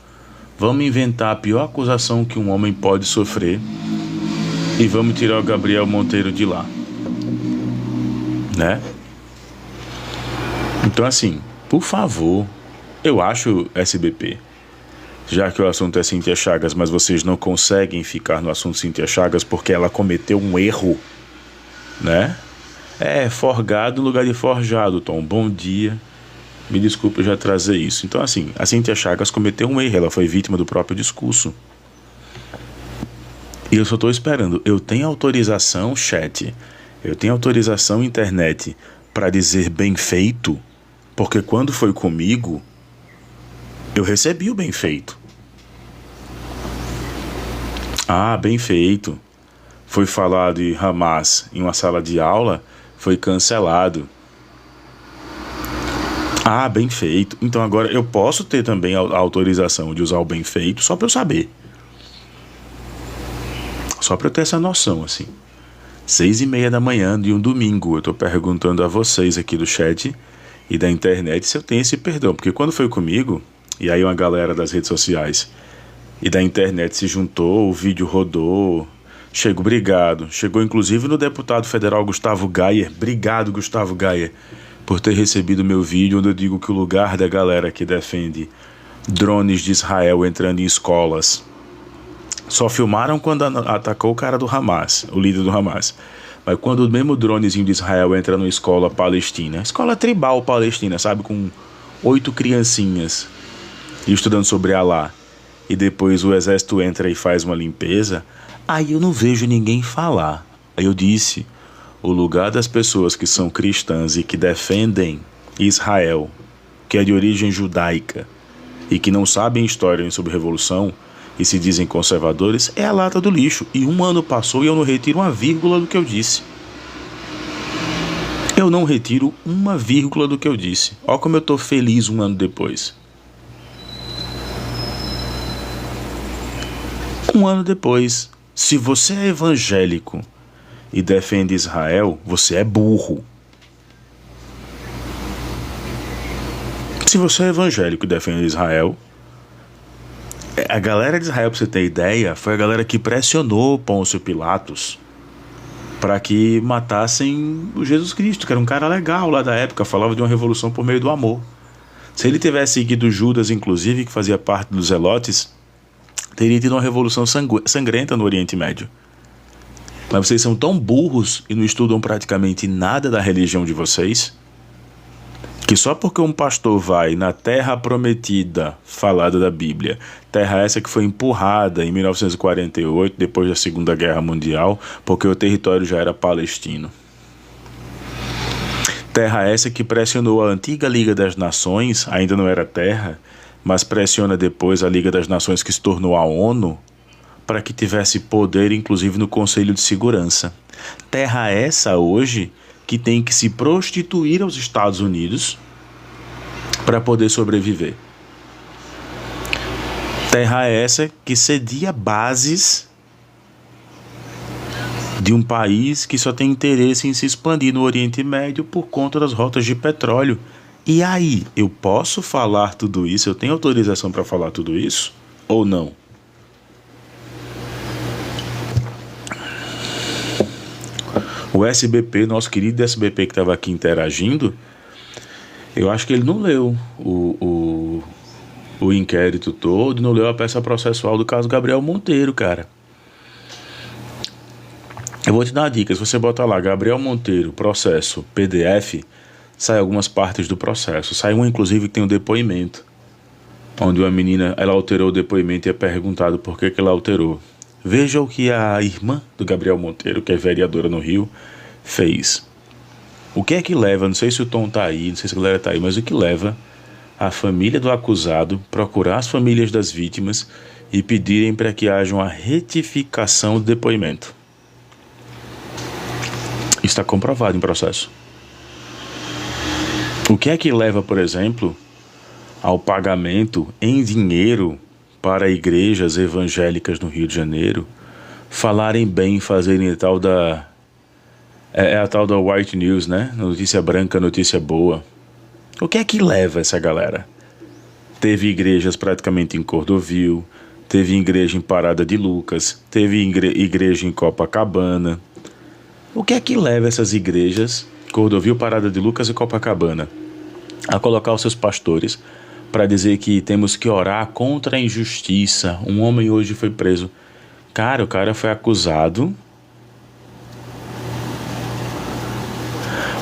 Vamos inventar a pior acusação que um homem pode sofrer e vamos tirar o Gabriel Monteiro de lá, né? Então assim, por favor, eu acho, SBP, já que o assunto é Cíntia Chagas, mas vocês não conseguem ficar no assunto Cíntia Chagas porque ela cometeu um erro, né? Forgado no lugar de forjado, Tom. Bom dia. Me desculpe já trazer isso. Então assim, a Cíntia Chagas cometeu um erro, ela foi vítima do próprio discurso. E eu só estou esperando. Eu tenho autorização, chat, eu tenho autorização, internet, para dizer bem feito, porque quando foi comigo, eu recebi o bem feito. Bem feito. Foi falar de Hamas em uma sala de aula, foi cancelado. Bem feito. Então agora eu posso ter também a autorização de usar o bem feito só para eu saber. Só para eu ter essa noção, assim. 6:30 da manhã de um domingo, eu tô perguntando a vocês aqui do chat e da internet se eu tenho esse perdão. Porque quando foi comigo, e aí uma galera das redes sociais e da internet se juntou, o vídeo rodou, chegou inclusive no deputado federal Gustavo Gayer. Obrigado, Gustavo Gayer, por ter recebido meu vídeo onde eu digo que o lugar da galera que defende drones de Israel entrando em escolas. Só filmaram quando atacou o cara do Hamas, o líder do Hamas. Mas quando o mesmo dronezinho de Israel entra numa escola palestina, escola tribal palestina, sabe, com 8 criancinhas estudando sobre Alá, e depois o exército entra e faz uma limpeza, aí eu não vejo ninguém falar. Aí eu disse, o lugar das pessoas que são cristãs e que defendem Israel, que é de origem judaica, e que não sabem história sobre revolução, e se dizem conservadores, é a lata do lixo. E um ano passou e eu não retiro uma vírgula do que eu disse. Eu não retiro uma vírgula do que eu disse. Olha como eu estou feliz um ano depois. Um ano depois, se você é evangélico e defende Israel, você é burro. Se você é evangélico e defende Israel, a galera de Israel, pra você ter ideia, foi a galera que pressionou Pôncio Pilatos para que matassem o Jesus Cristo, que era um cara legal lá da época, falava de uma revolução por meio do amor. Se ele tivesse seguido Judas, inclusive, que fazia parte dos Zelotes, teria tido uma revolução sangrenta no Oriente Médio. Mas vocês são tão burros e não estudam praticamente nada da religião de vocês, Que só porque um pastor vai na terra prometida, falada da Bíblia, terra essa que foi empurrada em 1948, depois da Segunda Guerra Mundial, porque o território já era palestino. Terra essa que pressionou a antiga Liga das Nações, ainda não era terra, mas pressiona depois a Liga das Nações que se tornou a ONU, para que tivesse poder inclusive no Conselho de Segurança. Terra essa hoje que tem que se prostituir aos Estados Unidos para poder sobreviver. Terra essa que cedia bases de um país que só tem interesse em se expandir no Oriente Médio por conta das rotas de petróleo. E aí, eu posso falar tudo isso? Eu tenho autorização para falar tudo isso? Ou não? O SBP, nosso querido SBP que estava aqui interagindo, eu acho que ele não leu o inquérito todo, não leu a peça processual do caso Gabriel Monteiro, cara. Eu vou te dar uma dica, se você botar lá Gabriel Monteiro, processo, PDF, sai algumas partes do processo. Sai uma, inclusive, que tem um depoimento, onde uma menina, ela alterou o depoimento e é perguntado por que ela alterou. Veja o que a irmã do Gabriel Monteiro, que é vereadora no Rio, fez. O que é que leva, não sei se o Tom tá aí, não sei se a galera tá aí, mas o que leva a família do acusado procurar as famílias das vítimas e pedirem para que haja uma retificação do depoimento? Está comprovado em processo. O que é que leva, por exemplo, ao pagamento em dinheiro para igrejas evangélicas no Rio de Janeiro falarem bem, fazerem a tal da white news, né? Notícia branca, notícia boa. O que é que leva essa galera? Teve igrejas praticamente em Cordovil, teve igreja em Parada de Lucas, teve igreja em Copacabana. O que é que leva essas igrejas, Cordovil, Parada de Lucas e Copacabana, a colocar os seus pastores para dizer que temos que orar contra a injustiça? Um homem hoje foi preso. Cara, o cara foi acusado.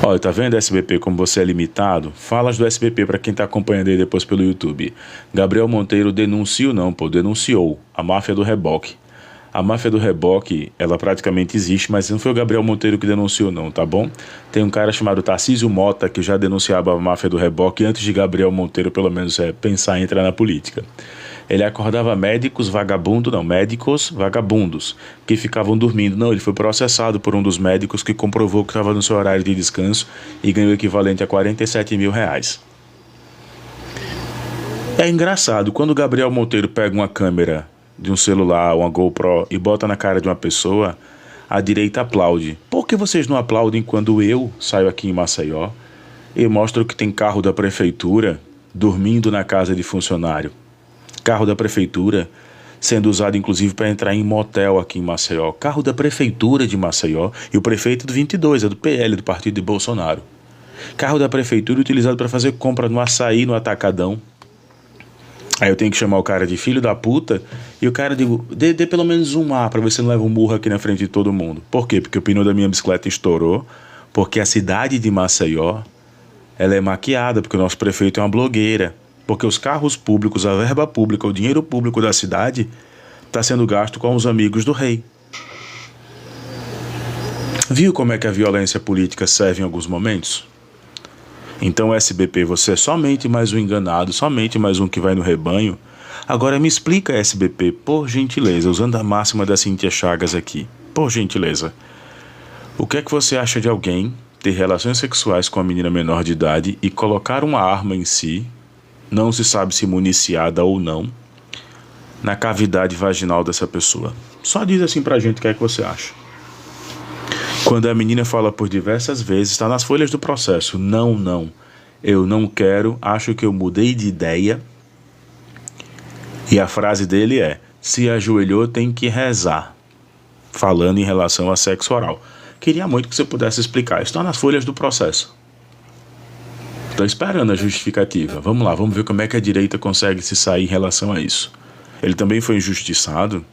Olha, tá vendo, SBP, como você é limitado? Falas do SBP para quem tá acompanhando aí depois pelo YouTube. Gabriel Monteiro denunciou a máfia do reboque. A máfia do reboque, ela praticamente existe, mas não foi o Gabriel Monteiro que denunciou não, tá bom? Tem um cara chamado Tarcísio Mota que já denunciava a máfia do reboque antes de Gabriel Monteiro, pelo menos, pensar em entrar na política. Ele acordava médicos vagabundos, que ficavam dormindo. Não, ele foi processado por um dos médicos que comprovou que estava no seu horário de descanso e ganhou o equivalente a R$47 mil. É engraçado, quando o Gabriel Monteiro pega uma câmera de um celular, uma GoPro, e bota na cara de uma pessoa, a direita aplaude. Por que vocês não aplaudem quando eu saio aqui em Maceió e mostro que tem carro da prefeitura dormindo na casa de funcionário? Carro da prefeitura sendo usado inclusive para entrar em motel aqui em Maceió. Carro da prefeitura de Maceió, e o prefeito do 22, é do PL, do partido de Bolsonaro. Carro da prefeitura utilizado para fazer compra no açaí, no atacadão. Aí eu tenho que chamar o cara de filho da puta e o cara digo, dê pelo menos um A pra ver se não leva um murro aqui na frente de todo mundo. Por quê? Porque o pneu da minha bicicleta estourou, porque a cidade de Maceió, ela é maquiada, porque o nosso prefeito é uma blogueira, porque os carros públicos, a verba pública, o dinheiro público da cidade está sendo gasto com os amigos do rei. Viu como é que a violência política serve em alguns momentos? Então, SBP, você é somente mais um enganado, somente mais um que vai no rebanho. Agora me explica, SBP, por gentileza, usando a máxima da Cíntia Chagas aqui, por gentileza. O que é que você acha de alguém ter relações sexuais com a menina menor de idade e colocar uma arma em si, não se sabe se municiada ou não, na cavidade vaginal dessa pessoa? Só diz assim pra gente o que é que você acha. Quando a menina fala por diversas vezes, está nas folhas do processo, não, eu não quero, acho que eu mudei de ideia. E a frase dele é, se ajoelhou tem que rezar, falando em relação a sexo oral. Queria muito que você pudesse explicar, está nas folhas do processo. Estou esperando a justificativa. Vamos lá, vamos ver como é que a direita consegue se sair em relação a isso. Ele também foi injustiçado.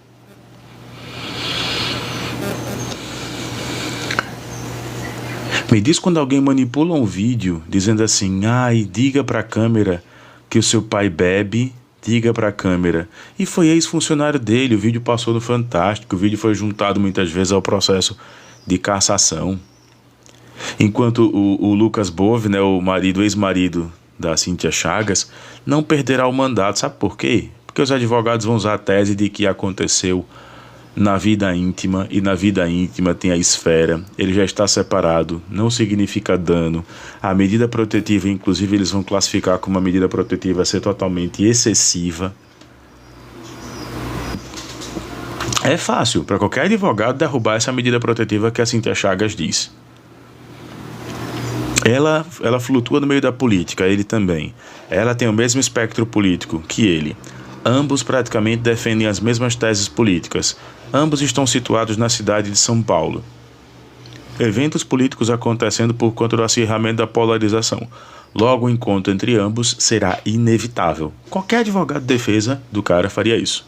Me diz quando alguém manipula um vídeo dizendo assim: ai, diga pra câmera que o seu pai bebe, diga pra câmera. E foi ex-funcionário dele, o vídeo passou no Fantástico, o vídeo foi juntado muitas vezes ao processo de cassação. Enquanto o Lucas Bove, né, o ex-marido da Cíntia Chagas, não perderá o mandato. Sabe por quê? Porque os advogados vão usar a tese de que aconteceu na vida íntima, e na vida íntima tem a esfera, ele já está separado, não significa dano. A medida protetiva, inclusive, eles vão classificar como uma medida protetiva a ser totalmente excessiva. É fácil para qualquer advogado derrubar essa medida protetiva que a Cíntia Chagas diz. Ela flutua no meio da política, ele também. Ela tem o mesmo espectro político que ele. Ambos praticamente defendem as mesmas teses políticas. Ambos estão situados na cidade de São Paulo. Eventos políticos acontecendo por conta do acirramento da polarização. Logo, o encontro entre ambos será inevitável. Qualquer advogado de defesa do cara faria isso.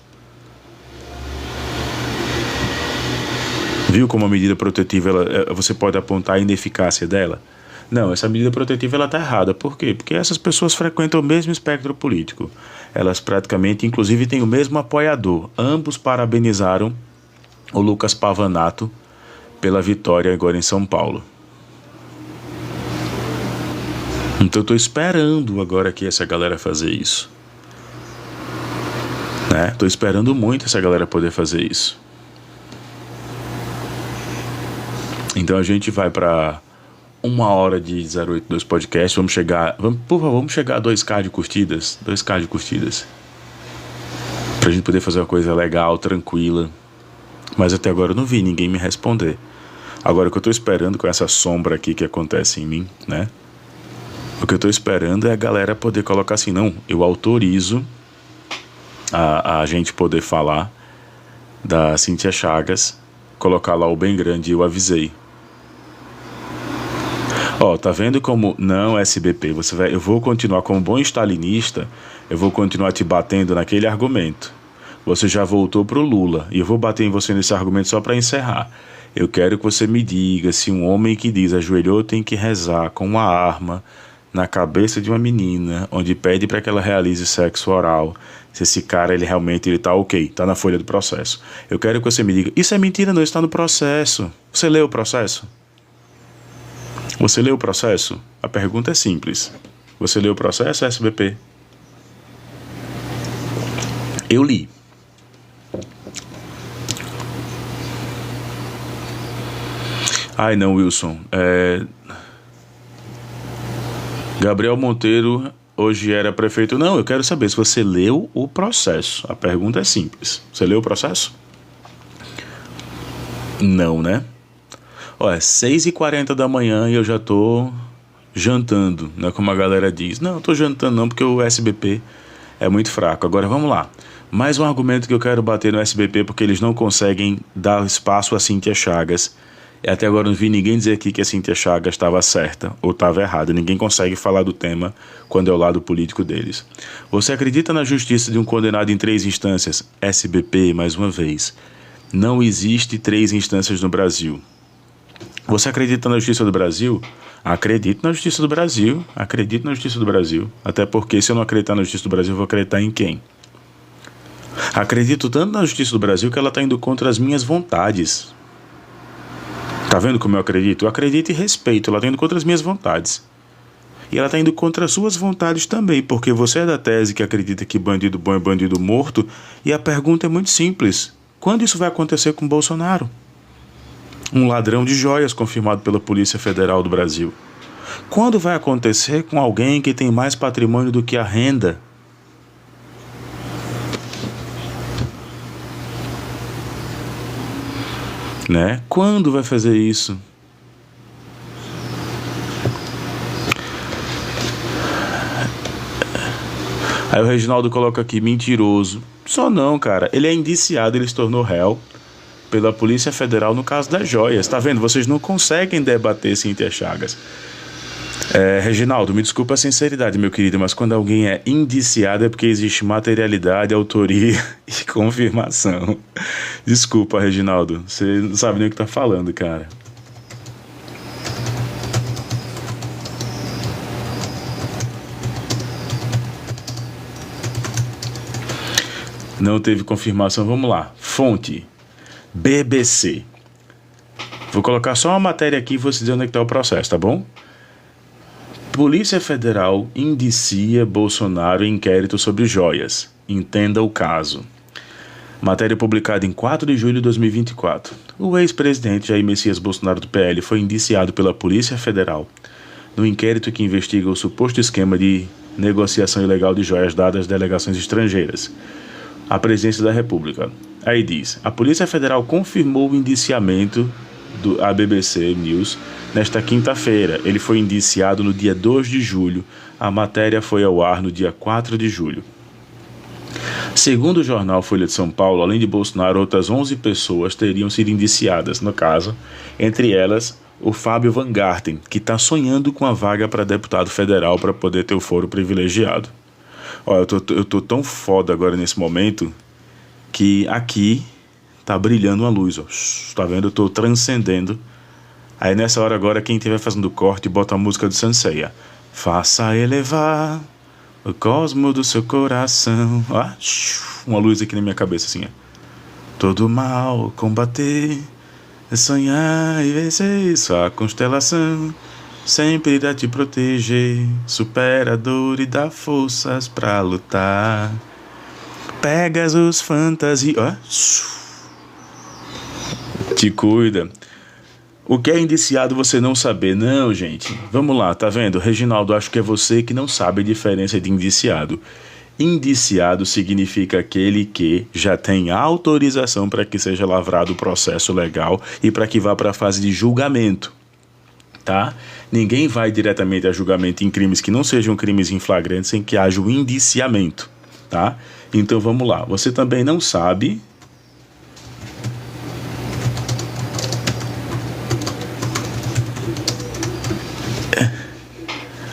Viu como a medida protetiva você pode apontar a ineficácia dela? Não, essa medida protetiva está errada. Por quê? Porque essas pessoas frequentam o mesmo espectro político. Elas praticamente, inclusive, têm o mesmo apoiador. Ambos parabenizaram o Lucas Pavanato pela vitória agora em São Paulo. Então eu estou esperando agora aqui essa galera fazer isso. Estou esperando muito essa galera poder fazer isso. Então a gente vai para 1h de 082 podcast. Vamos chegar a 2K de curtidas. 2K de curtidas. Pra gente poder fazer uma coisa legal, tranquila. Mas até agora eu não vi ninguém me responder. Agora o que eu tô esperando com essa sombra aqui que acontece em mim, né? O que eu tô esperando é a galera poder colocar assim: não, eu autorizo a gente poder falar da Cíntia Chagas, colocar lá o bem grande, eu avisei. Tá vendo como não, SBP, eu vou continuar como bom stalinista, eu vou continuar te batendo naquele argumento. Você já voltou pro Lula, e eu vou bater em você nesse argumento só para encerrar. Eu quero que você me diga se um homem que diz ajoelhou tem que rezar com uma arma na cabeça de uma menina, onde pede para que ela realize sexo oral, se esse cara ele realmente tá ok, tá na folha do processo. Eu quero que você me diga, isso é mentira não, está no processo. Você leu o processo? Você leu o processo? A pergunta é simples. Você leu o processo, SBP? Eu li. Ai não, Wilson. Gabriel Monteiro hoje era prefeito. Não, eu quero saber se você leu o processo. A pergunta é simples. Você leu o processo? Não, né? É 6h40 da manhã e eu já tô jantando, né? Como a galera diz. Não, eu tô jantando não, porque o SBP é muito fraco. Agora vamos lá. Mais um argumento que eu quero bater no SBP, porque eles não conseguem dar espaço a Cíntia Chagas. E até agora não vi ninguém dizer aqui que a Cíntia Chagas estava certa ou estava errada. Ninguém consegue falar do tema quando é o lado político deles. Você acredita na justiça de um condenado em 3 instâncias? SBP, mais uma vez. Não existe 3 instâncias no Brasil. Você acredita na Justiça do Brasil? Acredito na Justiça do Brasil. Acredito na Justiça do Brasil. Até porque se eu não acreditar na Justiça do Brasil, eu vou acreditar em quem? Acredito tanto na Justiça do Brasil que ela está indo contra as minhas vontades. Tá vendo como eu acredito? Eu acredito e respeito. Ela está indo contra as minhas vontades. E ela está indo contra as suas vontades também, porque você é da tese que acredita que bandido bom é bandido morto. E a pergunta é muito simples. Quando isso vai acontecer com Bolsonaro? Um ladrão de joias confirmado pela Polícia Federal do Brasil. Quando vai acontecer com alguém que tem mais patrimônio do que a renda? Né? Quando vai fazer isso? Aí o Reginaldo coloca aqui, mentiroso. Só não, cara. Ele é indiciado, ele se tornou réu pela Polícia Federal no caso das joias. Tá vendo? Vocês não conseguem debater Cíntia Chagas. Reginaldo, me desculpa a sinceridade, meu querido, mas quando alguém é indiciado é porque existe materialidade, autoria e confirmação. Desculpa, Reginaldo. Você não sabe nem o que tá falando, cara. Não teve confirmação, vamos lá. Fonte, BBC. Vou colocar só uma matéria aqui e vou dizer onde é que está o processo, tá bom? Polícia Federal indicia Bolsonaro em inquérito sobre joias. Entenda o caso. Matéria publicada em 4 de julho de 2024. O ex-presidente Jair Messias Bolsonaro do PL foi indiciado pela Polícia Federal no inquérito que investiga o suposto esquema de negociação ilegal de joias dadas às delegações estrangeiras à presidência da República. Aí diz, a Polícia Federal confirmou o indiciamento à BBC News nesta quinta-feira. Ele foi indiciado no dia 2 de julho. A matéria foi ao ar no dia 4 de julho. Segundo o jornal Folha de São Paulo, além de Bolsonaro, outras 11 pessoas teriam sido indiciadas, no caso, entre elas o Fábio Van Garten, que está sonhando com a vaga para deputado federal para poder ter o foro privilegiado. Olha, eu tô tão foda agora nesse momento que aqui tá brilhando uma luz, ó. Tá vendo? Eu tô transcendendo. Aí nessa hora agora, quem estiver fazendo corte, bota a música do Sanseia. Faça elevar o cosmo do seu coração. Ó, uma luz aqui na minha cabeça assim, ó. Todo mal combater, sonhar e vencer. Sua constelação sempre irá te proteger. Supera a dor e dá forças pra lutar. Pegasus fantasia. Ó. Te cuida. O que é indiciado você não saber? Não, gente. Vamos lá, tá vendo? Reginaldo, acho que é você que não sabe a diferença de indiciado. Indiciado significa aquele que já tem autorização para que seja lavrado o processo legal e para que vá para a fase de julgamento, tá? Ninguém vai diretamente a julgamento em crimes que não sejam crimes em flagrante sem que haja o indiciamento, tá? Então vamos lá. Você também não sabe...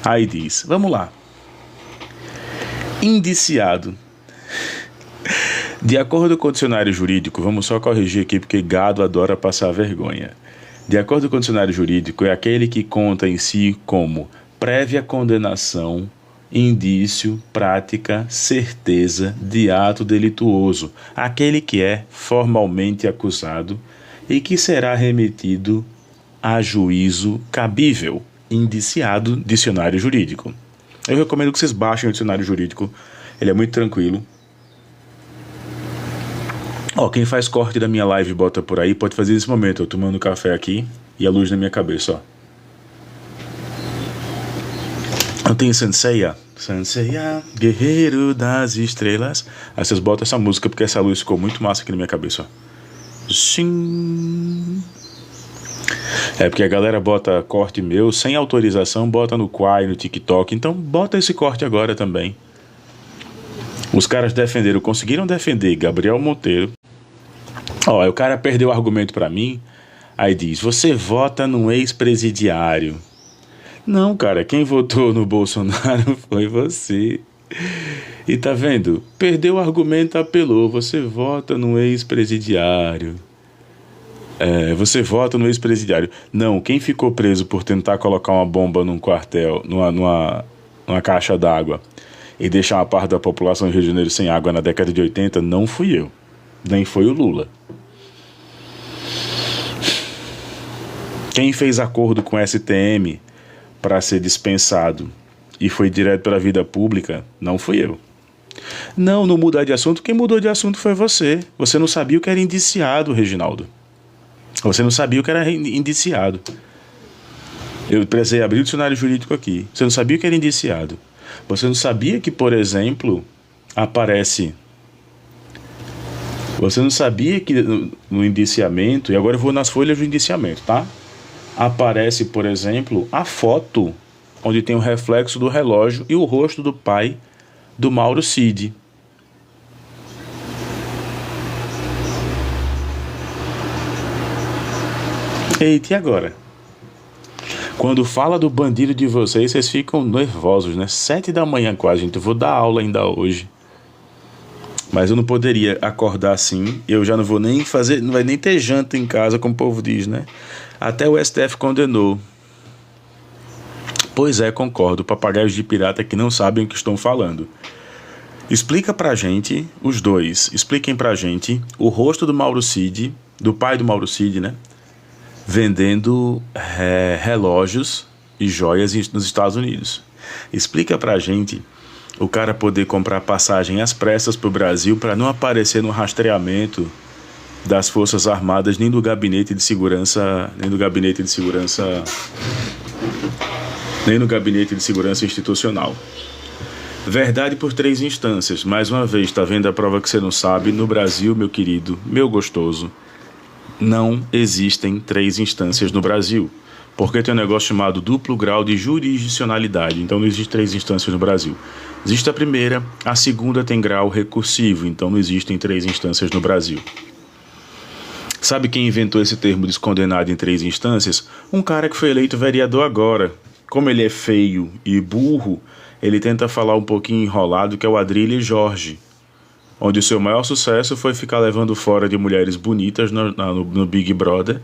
Aí diz, vamos lá. Indiciado. De acordo com o dicionário jurídico, vamos só corrigir aqui porque gado adora passar vergonha. De acordo com o dicionário jurídico, é aquele que conta em si como prévia condenação, indício, prática, certeza de ato delituoso. Aquele que é formalmente acusado e que será remetido a juízo cabível. Indiciado, dicionário jurídico. Eu recomendo que vocês baixem o dicionário jurídico, ele é muito tranquilo. Ó, quem faz corte da minha live bota por aí, pode fazer nesse momento, eu tomando café aqui e a luz na minha cabeça, ó. Eu tenho Sanseia, guerreiro das estrelas. Aí vocês botam essa música porque essa luz ficou muito massa aqui na minha cabeça, ó. Sim. É porque a galera bota corte meu sem autorização, bota no Quai, no TikTok. Então bota esse corte agora também. Os caras defenderam, conseguiram defender Gabriel Monteiro. Ó, o cara perdeu o argumento pra mim. Aí diz, você vota no ex-presidiário. Não, cara, quem votou no Bolsonaro foi você. E tá vendo? Perdeu o argumento, apelou. Você vota no ex-presidiário. Você vota no ex-presidiário. Não, quem ficou preso por tentar colocar uma bomba num quartel, numa caixa d'água e deixar uma parte da população do Rio de Janeiro sem água na década de 80, não fui eu. Nem foi o Lula. Quem fez acordo com o STM para ser dispensado e foi direto para a vida pública, não fui eu. Não mudar de assunto, quem mudou de assunto foi você. Você não sabia o que era indiciado, Reginaldo. Você não sabia o que era indiciado. Eu precisei abrir o dicionário jurídico aqui. Você não sabia o que era indiciado. Você não sabia que, por exemplo, aparece... Você não sabia que no indiciamento... E agora eu vou nas folhas do indiciamento, tá? Aparece, por exemplo, a foto onde tem o reflexo do relógio e o rosto do pai do Mauro Cid. Eita, e agora? Quando fala do bandido de vocês, vocês ficam nervosos, né? 7 da manhã quase, gente. Eu vou dar aula ainda hoje. Mas eu não poderia acordar assim. Eu já não vou nem fazer... Não vai nem ter janta em casa, como o povo diz, né? Até o STF condenou. Pois é, concordo. Papagaios de pirata que não sabem o que estão falando. Explica pra gente, os dois, expliquem pra gente o rosto do Mauro Cid, do pai do Mauro Cid, né? Vendendo relógios e joias nos Estados Unidos. Explica pra gente o cara poder comprar passagem às pressas pro Brasil para não aparecer no rastreamento das Forças Armadas, nem do gabinete de segurança institucional. Verdade por 3 instâncias. Mais uma vez, tá vendo a prova que você não sabe? No Brasil, meu querido, meu gostoso, não existem 3 instâncias no Brasil. Porque tem um negócio chamado duplo grau de jurisdicionalidade. Então não existe 3 instâncias no Brasil. Existe a primeira, a segunda tem grau recursivo. Então não existem 3 instâncias no Brasil. Sabe quem inventou esse termo descondenado em 3 instâncias? Um cara que foi eleito vereador agora. Como ele é feio e burro, ele tenta falar um pouquinho enrolado, que é o Adrilles Jorge, onde o seu maior sucesso foi ficar levando fora de mulheres bonitas no Big Brother,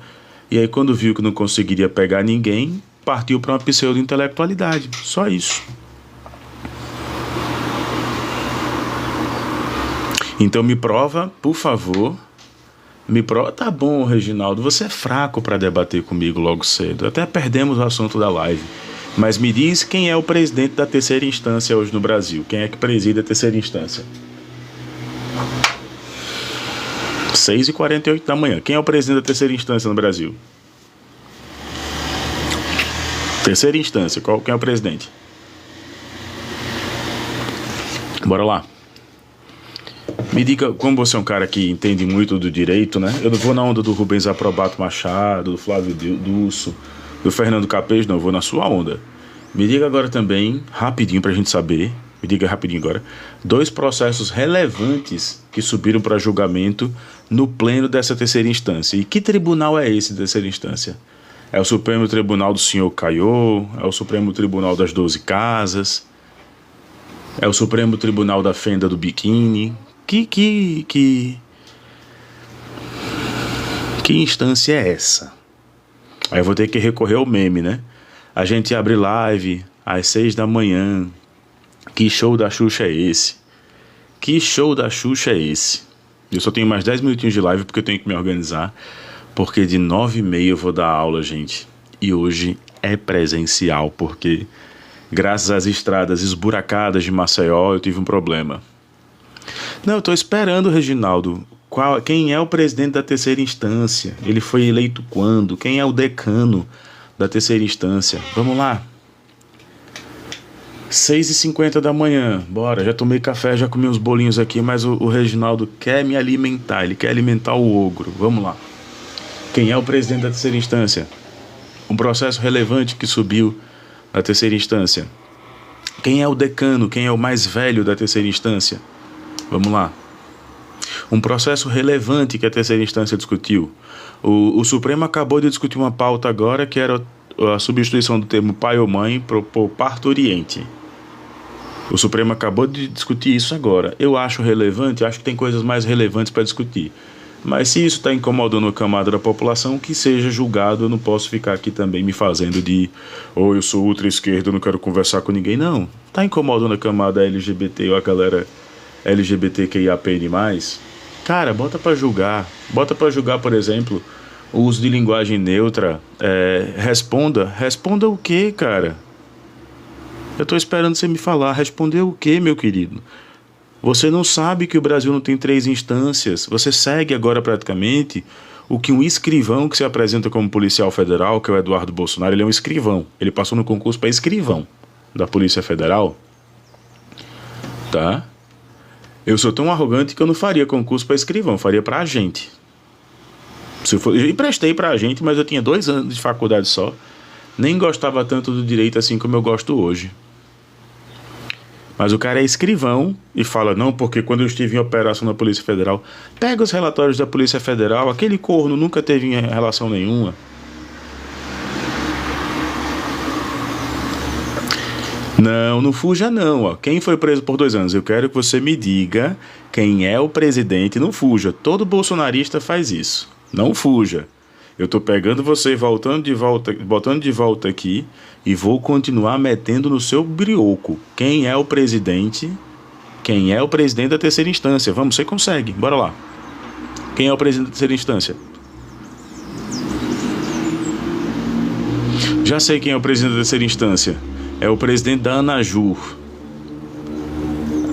e aí quando viu que não conseguiria pegar ninguém, partiu para uma pseudo-intelectualidade. Só isso. Então me prova, por favor. Tá bom, Reginaldo, você é fraco para debater comigo logo cedo. Até perdemos o assunto da live. Mas me diz quem é o presidente da terceira instância hoje no Brasil. Quem é que preside a terceira instância? 6h48 da manhã. Quem é o presidente da terceira instância no Brasil? Terceira instância. Quem é o presidente? Bora lá. Me diga, como você é um cara que entende muito do direito, né? Eu não vou na onda do Rubens Aprobato Machado, do Flávio Dulso, do Fernando Capês, não, eu vou na sua onda. Me diga agora também, rapidinho pra gente saber, me diga rapidinho agora, 2 processos relevantes que subiram para julgamento no pleno dessa terceira instância. E que tribunal é esse de terceira instância? É o Supremo Tribunal do Senhor Caiô? É o Supremo Tribunal das 12 Casas? É o Supremo Tribunal da Fenda do Biquíni? Que instância é essa? Aí eu vou ter que recorrer ao meme, né? A gente abre live às 6 da manhã. Que show da Xuxa é esse? Que show da Xuxa é esse? Eu só tenho mais 10 minutinhos de live porque eu tenho que me organizar. Porque de 9h30 eu vou dar aula, gente. E hoje é presencial, porque graças às estradas esburacadas de Maceió eu tive um problema. Não, eu tô esperando, Reginaldo. Quem é o presidente da terceira instância? Ele foi eleito quando? Quem é o decano da terceira instância? Vamos lá. 6h50 da manhã. Bora, já tomei café, já comi uns bolinhos aqui, mas o Reginaldo quer me alimentar. Ele quer alimentar o ogro. Vamos lá. Quem é o presidente da terceira instância? Um processo relevante que subiu na terceira instância. Quem é o decano? Quem é o mais velho da terceira instância? Vamos lá. Um processo relevante que a terceira instância discutiu. O Supremo acabou de discutir uma pauta agora que era a substituição do termo pai ou mãe por parturiente. O Supremo acabou de discutir isso agora. Eu acho relevante, acho que tem coisas mais relevantes para discutir. Mas se isso está incomodando a camada da população, que seja julgado. Eu não posso ficar aqui também me fazendo de eu sou ultra-esquerda, eu não quero conversar com ninguém. Não, está incomodando a camada LGBT ou a galera LGBTQIAPN+. Cara, bota pra julgar, por exemplo, o uso de linguagem neutra. Responda o quê, cara? Eu tô esperando você me falar, responder o quê, meu querido? Você não sabe que o Brasil não tem 3 instâncias, você segue agora praticamente o que um escrivão que se apresenta como policial federal, que é o Eduardo Bolsonaro, ele é um escrivão, ele passou no concurso para escrivão da Polícia Federal, tá? Eu sou tão arrogante que eu não faria concurso para escrivão, faria para agente. Eu emprestei para agente, mas eu tinha 2 anos de faculdade só. Nem gostava tanto do direito assim como eu gosto hoje. Mas o cara é escrivão e fala, não, porque quando eu estive em operação na Polícia Federal, pega os relatórios da Polícia Federal, aquele corno nunca teve relação nenhuma. Não fuja não, ó. Quem foi preso por 2 anos? Eu quero que você me diga quem é o presidente. Não fuja, todo bolsonarista faz isso. Não fuja. Eu tô pegando você, botando de volta aqui e vou continuar metendo no seu brioco. Quem é o presidente Quem é o presidente da terceira instância? Vamos, você consegue, bora lá. Quem é o presidente da terceira instância? Já sei quem é o presidente da terceira instância. É o presidente da ANAJUR,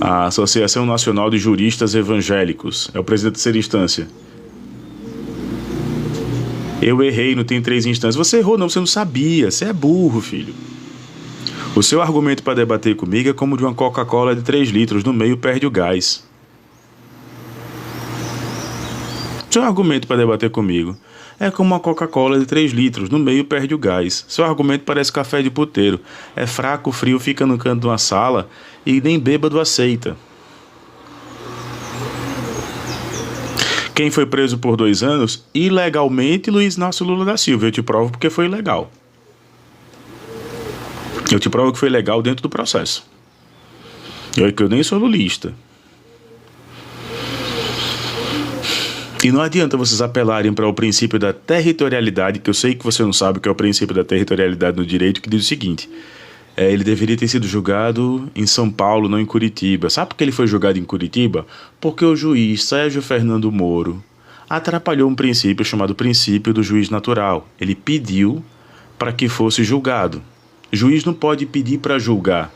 a Associação Nacional de Juristas Evangélicos. É o presidente da terceira instância. Eu errei, não tem 3 instâncias. Você errou não, você não sabia. Você é burro, filho. O seu argumento para debater comigo é como de uma Coca-Cola de 3 litros. No meio perde o gás. Seu argumento para debater comigo é como uma Coca-Cola de 3 litros. No meio perde o gás. Seu argumento parece café de puteiro. É fraco, frio, fica no canto de uma sala e nem bêbado aceita. Quem foi preso por 2 anos? Ilegalmente, Luiz Inácio Lula da Silva. Eu te provo porque foi ilegal. Eu te provo que foi legal dentro do processo. Eu nem sou lulista. E não adianta vocês apelarem para o princípio da territorialidade, que eu sei que você não sabe o que é o princípio da territorialidade no direito, que diz o seguinte: ele deveria ter sido julgado em São Paulo, não em Curitiba. Sabe por que ele foi julgado em Curitiba? Porque o juiz Sérgio Fernando Moro atrapalhou um princípio chamado princípio do juiz natural. Ele pediu para que fosse julgado. O juiz não pode pedir para julgar.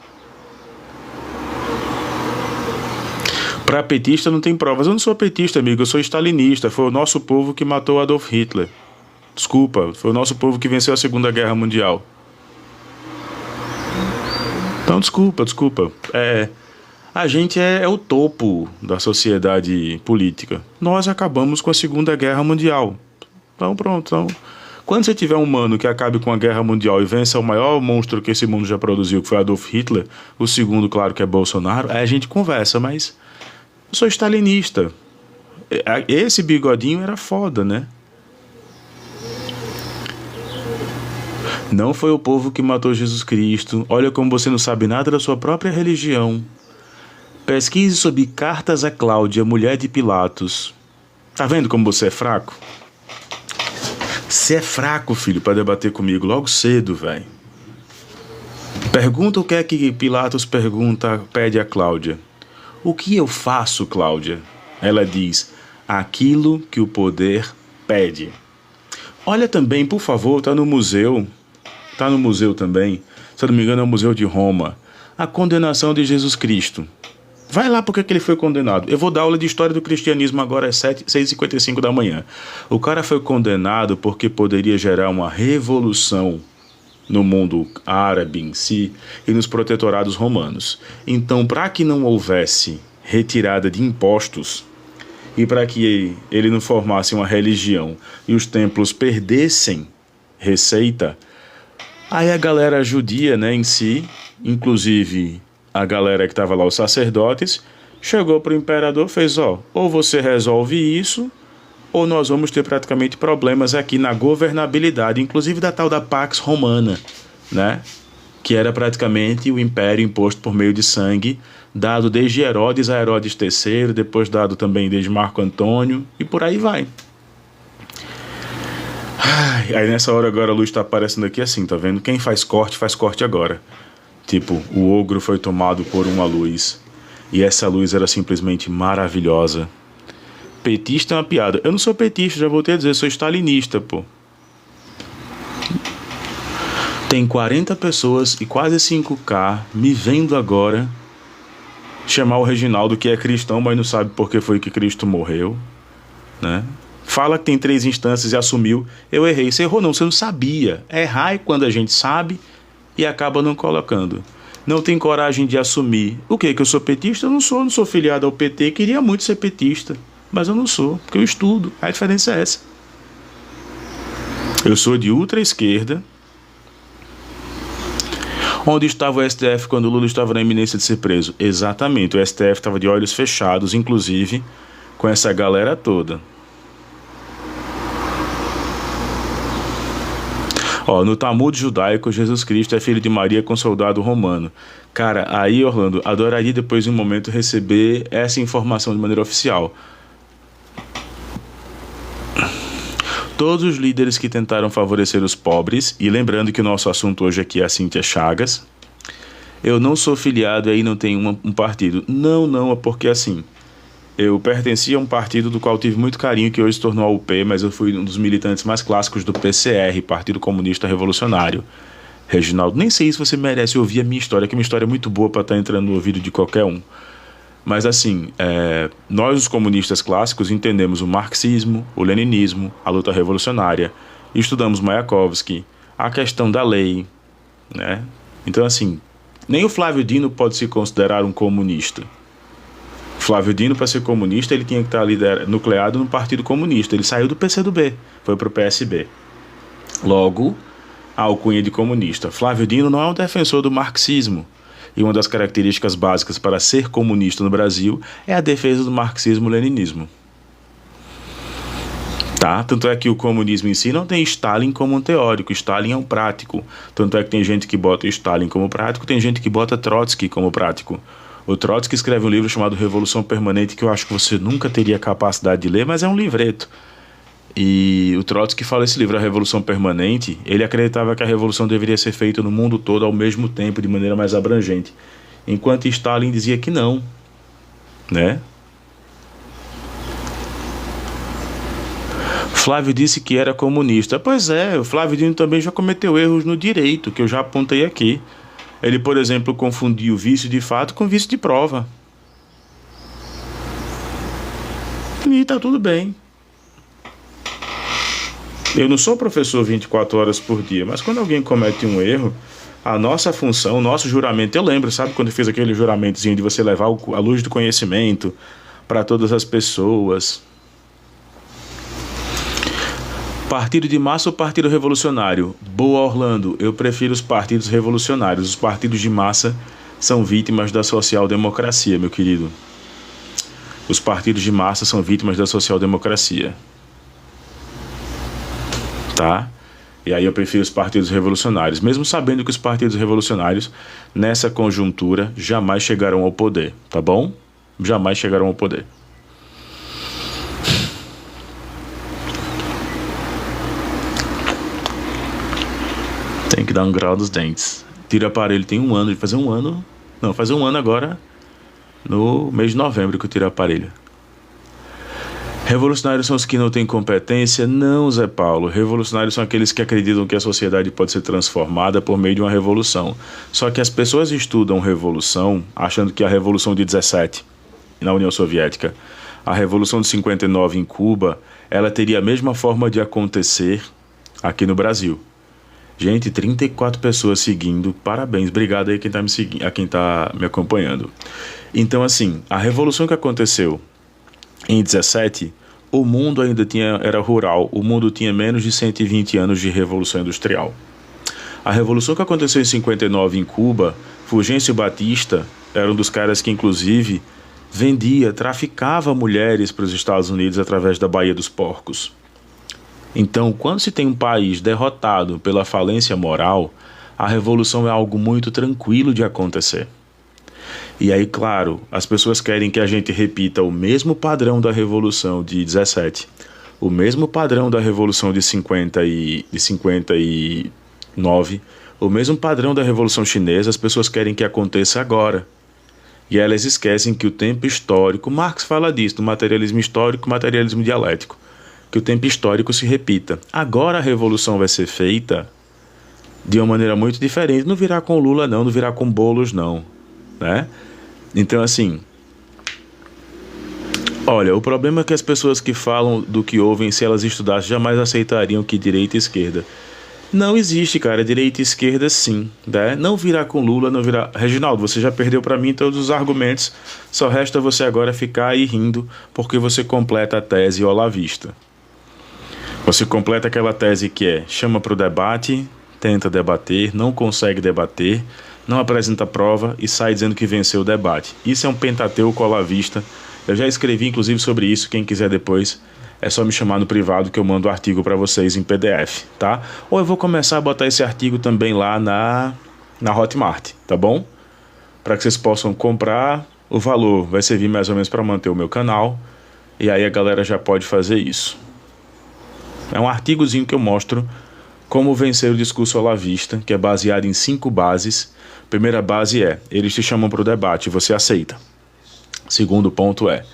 Para petista não tem provas. Eu não sou petista, amigo, eu sou stalinista. Foi o nosso povo que matou Adolf Hitler. Desculpa, foi o nosso povo que venceu a Segunda Guerra Mundial. Então, desculpa. A gente é o topo da sociedade política. Nós acabamos com a Segunda Guerra Mundial. Então, pronto. Então, quando você tiver um humano que acabe com a Guerra Mundial e vença o maior monstro que esse mundo já produziu, que foi Adolf Hitler, o segundo, claro, que é Bolsonaro, aí a gente conversa, mas eu sou stalinista. Esse bigodinho era foda, né? Não foi o povo que matou Jesus Cristo. Olha como você não sabe nada da sua própria religião. Pesquise sobre cartas a Cláudia, mulher de Pilatos. Tá vendo como você é fraco? Você é fraco, filho, para debater comigo logo cedo, velho. Pergunta o que é que Pilatos pede a Cláudia. O que eu faço, Cláudia? Ela diz: aquilo que o poder pede. Olha também, por favor, tá no museu também, se eu não me engano é o Museu de Roma, a condenação de Jesus Cristo. Vai lá porque que ele foi condenado. Eu vou dar aula de história do cristianismo agora às 6h55 da manhã. O cara foi condenado porque poderia gerar uma revolução no mundo árabe em si e nos protetorados romanos. Então, para que não houvesse retirada de impostos e para que ele não formasse uma religião e os templos perdessem receita, aí a galera judia, né, em si, inclusive a galera que estava lá, os sacerdotes, chegou para o imperador, fez, ou você resolve isso, ou nós vamos ter praticamente problemas aqui na governabilidade, inclusive da tal da Pax Romana, né, que era praticamente o império imposto por meio de sangue, dado desde Herodes a Herodes III, depois dado também desde Marco Antônio, e por aí vai. Aí nessa hora agora a luz tá aparecendo aqui assim, tá vendo? Quem faz corte agora. Tipo, o ogro foi tomado por uma luz. E essa luz era simplesmente maravilhosa. Petista é uma piada. Eu não sou petista, já voltei a dizer, sou stalinista, pô. Tem 40 pessoas e quase 5K me vendo agora chamar o Reginaldo, que é cristão, mas não sabe por que foi que Cristo morreu, né? Fala que tem 3 instâncias e assumiu. Eu errei. Você errou não, você não sabia. Errar é quando a gente sabe e acaba não colocando. Não tem coragem de assumir. O que? Que eu sou petista? Eu não sou filiado ao PT. Queria muito ser petista, mas eu não sou, porque eu estudo. A diferença é essa. Eu sou de ultra-esquerda. Onde estava o STF quando o Lula estava na iminência de ser preso? Exatamente, o STF estava de olhos fechados, inclusive com essa galera toda. No Talmud judaico, Jesus Cristo é filho de Maria com soldado romano. Cara, aí, Orlando, adoraria depois de um momento receber essa informação de maneira oficial. Todos os líderes que tentaram favorecer os pobres, e lembrando que o nosso assunto hoje aqui é a Cíntia Chagas, Eu não sou filiado e aí não tenho um partido. Não, é porque assim, eu pertencia a um partido do qual tive muito carinho, que hoje se tornou a UP, mas eu fui um dos militantes mais clássicos do PCR, Partido Comunista Revolucionário. Reginaldo, nem sei se você merece ouvir a minha história, que a minha história é muito boa para estar entrando no ouvido de qualquer um. Mas assim, nós os comunistas clássicos entendemos o marxismo, o leninismo, a luta revolucionária, estudamos Mayakovsky, a questão da lei, né? Então assim, nem o Flávio Dino pode se considerar um comunista. Flávio Dino, para ser comunista, ele tinha que estar nucleado no Partido Comunista. Ele saiu do PCdoB, foi para o PSB. Logo, a alcunha de comunista. Flávio Dino não é um defensor do marxismo. E uma das características básicas para ser comunista no Brasil é a defesa do marxismo-leninismo. Tá? Tanto é que o comunismo em si não tem Stalin como um teórico, Stalin é um prático. Tanto é que tem gente que bota Stalin como prático, tem gente que bota Trotsky como prático. O Trotsky escreve um livro chamado Revolução Permanente, que eu acho que você nunca teria capacidade de ler, mas é um livreto. E o Trotsky fala esse livro, A Revolução Permanente. Ele acreditava que a revolução deveria ser feita no mundo todo ao mesmo tempo, de maneira mais abrangente. Enquanto Stalin dizia que não, né? Flávio disse que era comunista. Pois é, o Flávio Dino também já cometeu erros no direito, que eu já apontei aqui. Ele, por exemplo, confundiu vício de fato com vício de prova. E tá tudo bem. Eu não sou professor 24 horas por dia, mas quando alguém comete um erro, a nossa função, o nosso juramento, eu lembro, sabe quando eu fiz aquele juramentozinho de você levar a luz do conhecimento para todas as pessoas? Partido de massa ou partido revolucionário? Boa, Orlando, eu prefiro os partidos revolucionários. Os partidos de massa são vítimas da social-democracia, meu querido. Os partidos de massa são vítimas da social-democracia. Tá? E aí eu prefiro os partidos revolucionários, mesmo sabendo que os partidos revolucionários, nessa conjuntura, jamais chegarão ao poder, tá bom? Jamais chegarão ao poder. Tem que dar um grau dos dentes. Tira aparelho tem um ano, de fazer um ano. Não, fazer um ano agora, no mês de novembro que eu tiro aparelho. Revolucionários são os que não têm competência? Não, Zé Paulo. Revolucionários são aqueles que acreditam que a sociedade pode ser transformada por meio de uma revolução. Só que as pessoas estudam revolução achando que a Revolução de 17 na União Soviética, a Revolução de 59 em Cuba, ela teria a mesma forma de acontecer aqui no Brasil. Gente, 34 pessoas seguindo, parabéns, obrigado aí quem tá me seguindo, a quem tá me acompanhando. Então assim, a revolução que aconteceu em 17, o mundo ainda era rural, o mundo tinha menos de 120 anos de revolução industrial. A revolução que aconteceu em 59 em Cuba, Fulgêncio Batista era um dos caras que inclusive traficava mulheres para os Estados Unidos através da Baía dos Porcos. Então, quando se tem um país derrotado pela falência moral, a revolução é algo muito tranquilo de acontecer. E aí, claro, as pessoas querem que a gente repita o mesmo padrão da Revolução de 17, o mesmo padrão da Revolução de 59, o mesmo padrão da Revolução Chinesa, as pessoas querem que aconteça agora. E elas esquecem que o tempo histórico, Marx fala disso, do materialismo histórico, materialismo dialético, que o tempo histórico se repita. Agora a revolução vai ser feita de uma maneira muito diferente. Não virá com Lula não virá com Boulos não, né? Então assim, olha, o problema é que as pessoas que falam do que ouvem, se elas estudassem, jamais aceitariam que direita e esquerda. Não existe, cara, direita e esquerda sim, né? Não virá com Lula, não virá... Reginaldo, você já perdeu para mim todos os argumentos, só resta você agora ficar aí rindo, porque você completa a tese olavista. Você completa aquela tese que é, chama para o debate, tenta debater, não consegue debater, não apresenta prova e sai dizendo que venceu o debate. Isso é um pentateuco olavista. Eu já escrevi inclusive sobre isso, quem quiser depois é só me chamar no privado que eu mando o artigo para vocês em PDF, tá? Ou eu vou começar a botar esse artigo também lá na Hotmart, tá bom? Para que vocês possam comprar, o valor vai servir mais ou menos para manter o meu canal, e aí a galera já pode fazer isso. É um artigozinho que eu mostro Como vencer o discurso olavista, que é baseado em 5 bases. Primeira base é, eles te chamam para o debate e você aceita. Segundo ponto é,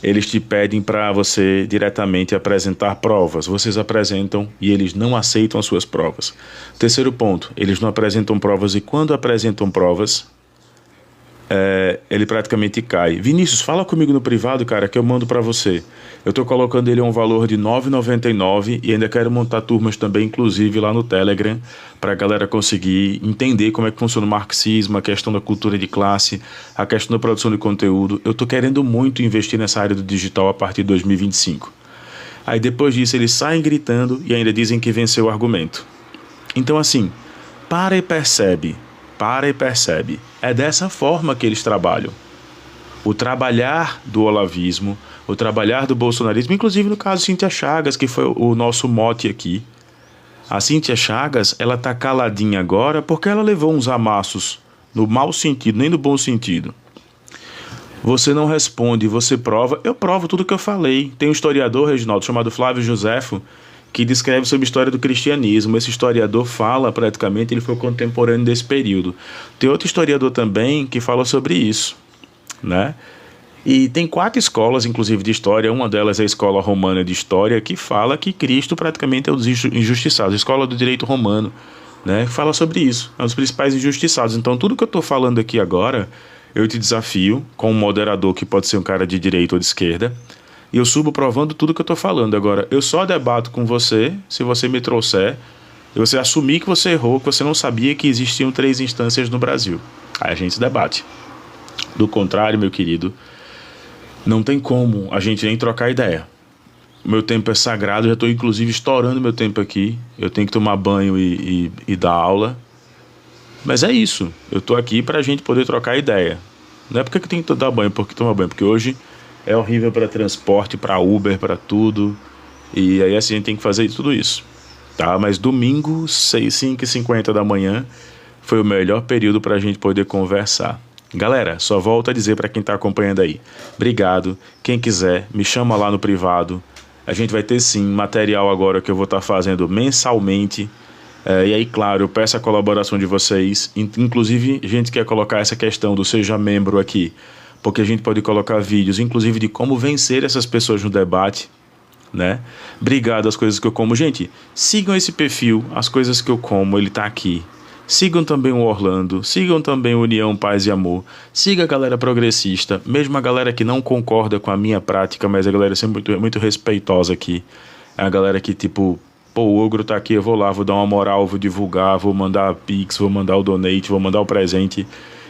eles te pedem para você diretamente apresentar provas. Vocês apresentam e eles não aceitam as suas provas. Terceiro ponto, eles não apresentam provas e quando apresentam provas, ele praticamente cai. Vinícius, fala comigo no privado, cara, que eu mando para você. Eu estou colocando ele a um valor de R$ 9,99 e ainda quero montar turmas também, inclusive lá no Telegram, para a galera conseguir entender como é que funciona o marxismo, a questão da cultura de classe, a questão da produção de conteúdo. Eu estou querendo muito investir nessa área do digital a partir de 2025. Aí depois disso eles saem gritando e ainda dizem que venceu o argumento. Então assim, para e percebe. É dessa forma que eles trabalham. O trabalhar do olavismo, o trabalhar do bolsonarismo, inclusive no caso de Cíntia Chagas, que foi o nosso mote aqui. A Cíntia Chagas, ela tá caladinha agora porque ela levou uns amassos no mau sentido, nem no bom sentido. Você não responde, você prova. Eu provo tudo que eu falei. Tem um historiador, Reginaldo, chamado Flávio Josefo, que descreve sobre a história do cristianismo. Esse historiador fala, praticamente, ele foi contemporâneo desse período. Tem outro historiador também que fala sobre isso, né? E tem 4 escolas, inclusive, de história. Uma delas é a Escola Romana de História, que fala que Cristo praticamente é um dos injustiçados. A Escola do Direito Romano, né? Fala sobre isso. É um dos principais injustiçados. Então, tudo que eu estou falando aqui agora, eu te desafio, com um moderador que pode ser um cara de direita ou de esquerda, e eu subo provando tudo que eu estou falando. Agora, eu só debato com você se você me trouxer e você assumir que você errou, que você não sabia que existiam 3 instâncias no Brasil. Aí a gente debate. Do contrário, meu querido, não tem como a gente nem trocar ideia. O meu tempo é sagrado, já estou inclusive estourando meu tempo aqui. Eu tenho que tomar banho e dar aula. Mas é isso, eu estou aqui para a gente poder trocar ideia. Não é porque eu tenho que dar banho, porque tomar banho, porque hoje é horrível para transporte, para Uber, para tudo. E aí assim, a gente tem que fazer tudo isso, tá? Mas domingo, 5h50 da manhã, foi o melhor período para a gente poder conversar. Galera, só volto a dizer para quem está acompanhando aí, obrigado. Quem quiser, me chama lá no privado. A gente vai ter sim material agora que eu vou estar fazendo mensalmente. E aí, claro, eu peço a colaboração de vocês. Inclusive, a gente quer colocar essa questão do seja membro aqui, porque a gente pode colocar vídeos, inclusive de como vencer essas pessoas no debate, né? Obrigado às coisas que eu como. Gente, sigam esse perfil, as coisas que eu como, ele tá aqui. Sigam também o Orlando, sigam também o União, Paz e Amor. Siga a galera progressista, mesmo a galera que não concorda com a minha prática, mas a galera sempre muito respeitosa aqui. É a galera que tipo, pô, o Ogro tá aqui, eu vou lá, vou dar uma moral, vou divulgar, vou mandar a Pix, vou mandar o donate, vou mandar o presente.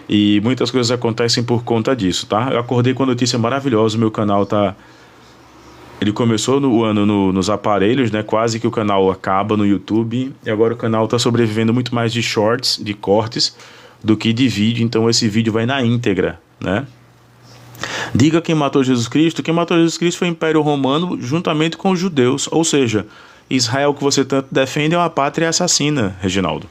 E muitas coisas acontecem por conta disso, tá? Eu acordei com a notícia maravilhosa, o meu canal tá... Ele começou no ano nos aparelhos, né? Quase que o canal acaba no YouTube. E agora o canal tá sobrevivendo muito mais de shorts, de cortes, do que de vídeo. Então esse vídeo vai na íntegra, né? Diga quem matou Jesus Cristo. Quem matou Jesus Cristo foi o Império Romano juntamente com os judeus. Ou seja, Israel que você tanto defende é uma pátria assassina, Reginaldo.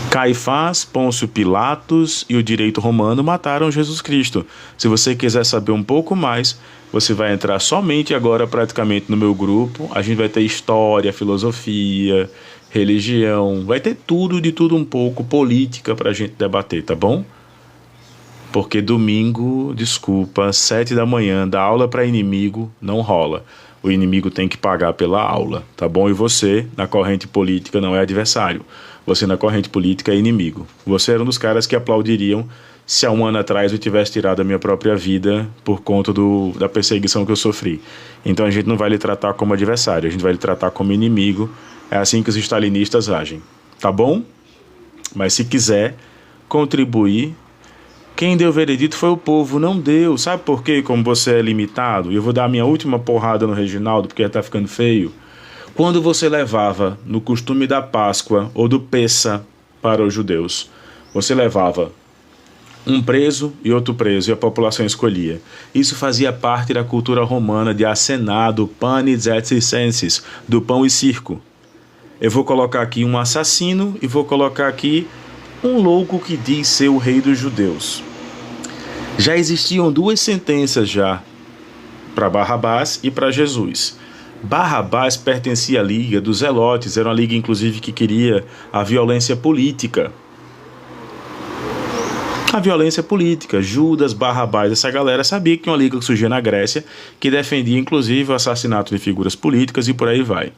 Caifás, Pôncio Pilatos e o direito romano mataram Jesus Cristo. Se você quiser saber um pouco mais, você vai entrar somente agora praticamente no meu grupo. A gente vai ter história, filosofia, religião, vai ter tudo de tudo um pouco, política pra gente debater, tá bom? Porque domingo, desculpa, 7 da manhã, dar aula para inimigo não rola. O inimigo tem que pagar pela aula, tá bom? E você, na corrente política, não é adversário. Você na corrente política é inimigo. Você era um dos caras que aplaudiriam se há um ano atrás eu tivesse tirado a minha própria vida por conta da perseguição que eu sofri. Então a gente não vai lhe tratar como adversário, a gente vai lhe tratar como inimigo. É assim que os stalinistas agem, tá bom? Mas se quiser contribuir, quem deu o veredito foi o povo, não Deus. Sabe por quê? Como você é limitado, e eu vou dar a minha última porrada no Reginaldo, porque já tá ficando feio. Quando você levava no costume da Páscoa ou do Pessa para os judeus, você levava um preso e outro preso e a população escolhia. Isso fazia parte da cultura romana de acenar do panis et circenses, do pão e circo. Eu vou colocar aqui um assassino e vou colocar aqui um louco que diz ser o rei dos judeus. Já existiam 2 sentenças já para Barrabás e para Jesus. Barrabás pertencia à Liga dos Zelotes, era uma liga inclusive que queria a violência política. A violência política, Judas, Barrabás, essa galera sabia que tinha uma liga que surgia na Grécia, que defendia inclusive o assassinato de figuras políticas e por aí vai.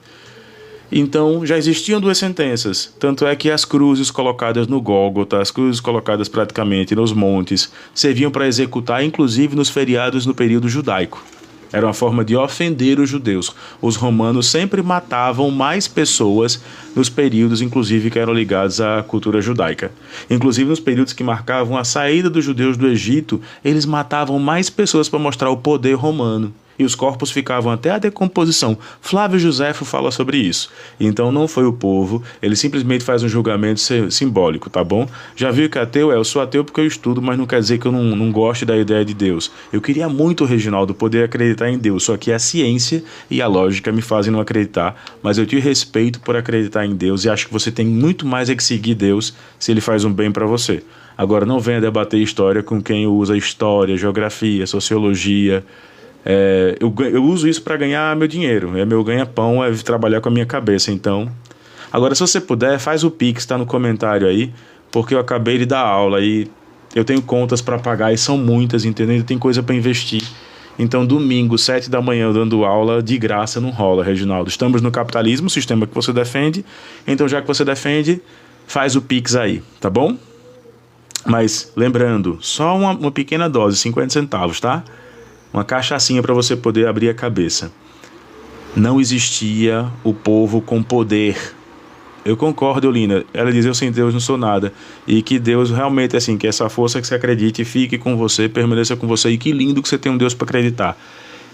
Então já existiam duas sentenças, tanto é que as cruzes colocadas no Gólgota, as cruzes colocadas praticamente nos montes, serviam para executar inclusive nos feriados no período judaico. Era uma forma de ofender os judeus. Os romanos sempre matavam mais pessoas nos períodos, inclusive, que eram ligados à cultura judaica. Inclusive, nos períodos que marcavam a saída dos judeus do Egito, eles matavam mais pessoas para mostrar o poder romano. E os corpos ficavam até a decomposição. Flávio Josefo fala sobre isso. Então não foi o povo, ele simplesmente faz um julgamento simbólico, tá bom? Já viu que ateu? Eu sou ateu porque eu estudo, mas não quer dizer que eu não goste da ideia de Deus. Eu queria muito, Reginaldo, poder acreditar em Deus, só que a ciência e a lógica me fazem não acreditar, mas eu te respeito por acreditar em Deus e acho que você tem muito mais é que seguir Deus se ele faz um bem para você. Agora não venha debater história com quem usa história, geografia, sociologia. Eu uso isso para ganhar meu dinheiro, meu ganha-pão é trabalhar com a minha cabeça. Então, agora se você puder, faz o Pix, tá no comentário aí, porque eu acabei de dar aula e eu tenho contas para pagar e são muitas, entendeu? Tem coisa para investir. Então domingo, 7 da manhã, eu dando aula de graça não rola, Reginaldo. Estamos no capitalismo, sistema que você defende, então já que você defende, faz o Pix aí, tá bom? Mas lembrando, só uma pequena dose, 50 centavos, tá? Uma cachaçinha para você poder abrir a cabeça. Não existia o povo com poder. Eu concordo, Eulina. Ela diz, eu sem Deus não sou nada. E que Deus realmente, assim, que essa força que você acredite fique com você, permaneça com você. E que lindo que você tem um Deus para acreditar.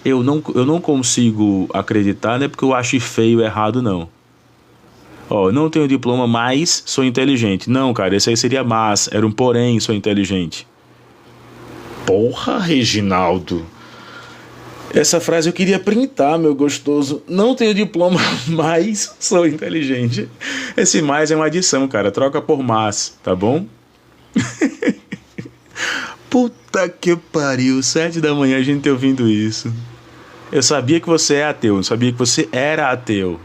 Eu não consigo acreditar, não é porque eu acho feio errado, não. Eu não tenho diploma, mas sou inteligente. Não, cara, esse aí seria mas. Era um porém, sou inteligente. Porra, Reginaldo. Essa frase eu queria printar, meu gostoso. Não tenho diploma, mas sou inteligente. Esse mais é uma adição, cara. Troca por mas, tá bom? Puta que pariu. 7 da manhã a gente ouvindo isso. Eu sabia que você é ateu. Eu sabia que você era ateu.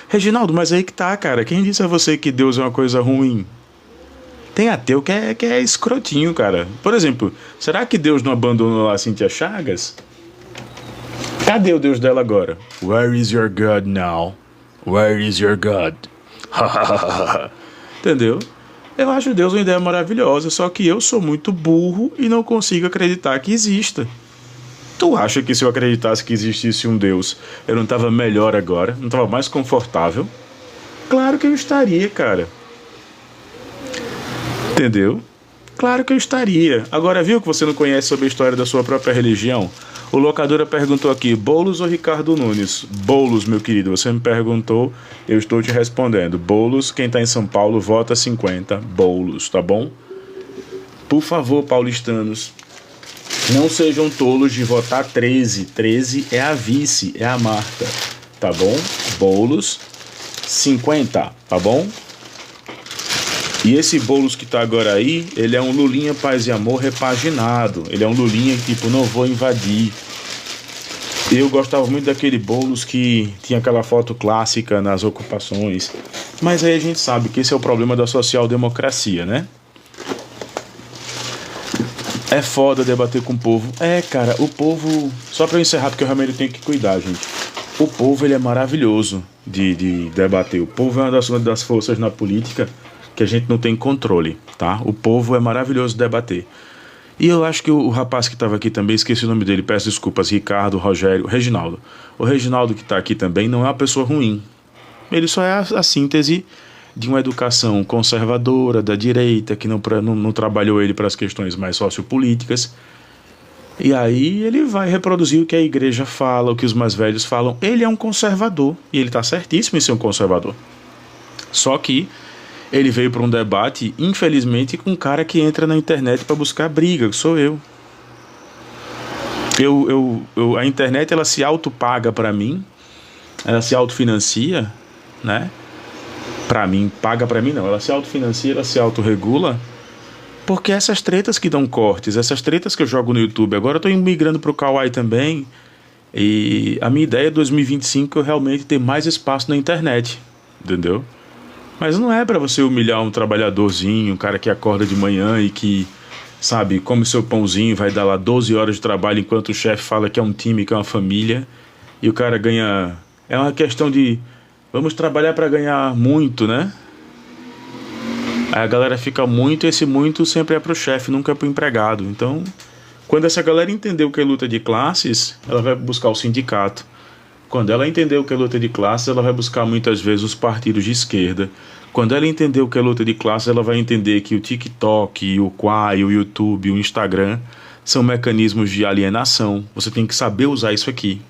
Reginaldo, mas aí que tá, cara. Quem disse a você que Deus é uma coisa ruim? Tem ateu que é escrotinho, cara. Por exemplo, será que Deus não abandonou a Cíntia Chagas? Cadê o Deus dela agora? Where is your God now? Where is your God? Entendeu? Eu acho Deus uma ideia maravilhosa, só que eu sou muito burro e não consigo acreditar que exista. Tu acha que se eu acreditasse que existisse um Deus, eu não estava melhor agora? Não estava mais confortável? Claro que eu estaria, cara. Entendeu? Claro que eu estaria. Agora, viu que você não conhece sobre a história da sua própria religião? O Locadora perguntou aqui, Boulos ou Ricardo Nunes? Boulos, meu querido, você me perguntou, eu estou te respondendo. Boulos, quem está em São Paulo, vota 50. Boulos, tá bom? Por favor, paulistanos, não sejam tolos de votar 13. 13 é a vice, é a Marta, tá bom? Boulos, 50, tá bom? E esse Boulos que tá agora aí, ele é um Lulinha Paz e Amor repaginado. Ele é um Lulinha tipo, não vou invadir. Eu gostava muito daquele Boulos que tinha aquela foto clássica nas ocupações. Mas aí a gente sabe que esse é o problema da social-democracia, né? É foda debater com o povo. Cara, o povo... Só pra eu encerrar, porque eu realmente tenho que cuidar, gente. O povo, ele é maravilhoso de debater. O povo é uma das forças na política que a gente não tem controle, tá? O povo é maravilhoso de debater. E eu acho que o rapaz que estava aqui também, esqueci o nome dele, peço desculpas, Ricardo, Rogério, Reginaldo. O Reginaldo que está aqui também não é uma pessoa ruim. Ele só é a síntese de uma educação conservadora, da direita, que não trabalhou ele para as questões mais sociopolíticas. E aí ele vai reproduzir o que a igreja fala, o que os mais velhos falam. Ele é um conservador, e ele está certíssimo em ser um conservador. Só que ele veio para um debate, infelizmente, com um cara que entra na internet para buscar briga, que sou eu. A internet, ela se autopaga para mim, ela se autofinancia, né? Para mim, paga para mim não, ela se autofinancia, ela se autorregula, porque essas tretas que dão cortes, essas tretas que eu jogo no YouTube, agora eu tô migrando pro Kawaii também, E a minha ideia é 2025 eu realmente ter mais espaço na internet, entendeu? Mas não é para você humilhar um trabalhadorzinho, um cara que acorda de manhã e que, sabe, come seu pãozinho, vai dar lá 12 horas de trabalho enquanto o chefe fala que é um time, que é uma família, e o cara ganha... É uma questão de vamos trabalhar para ganhar muito, né? Aí a galera fica muito, e esse muito sempre é pro chefe, nunca é pro empregado. Então, quando essa galera entender o que é luta de classes, ela vai buscar o sindicato. Quando ela entender o que é luta de classes, ela vai buscar muitas vezes os partidos de esquerda. Quando ela entender o que é luta de classes, ela vai entender que o TikTok, o Quai, o YouTube, o Instagram são mecanismos de alienação. Você tem que saber usar isso aqui.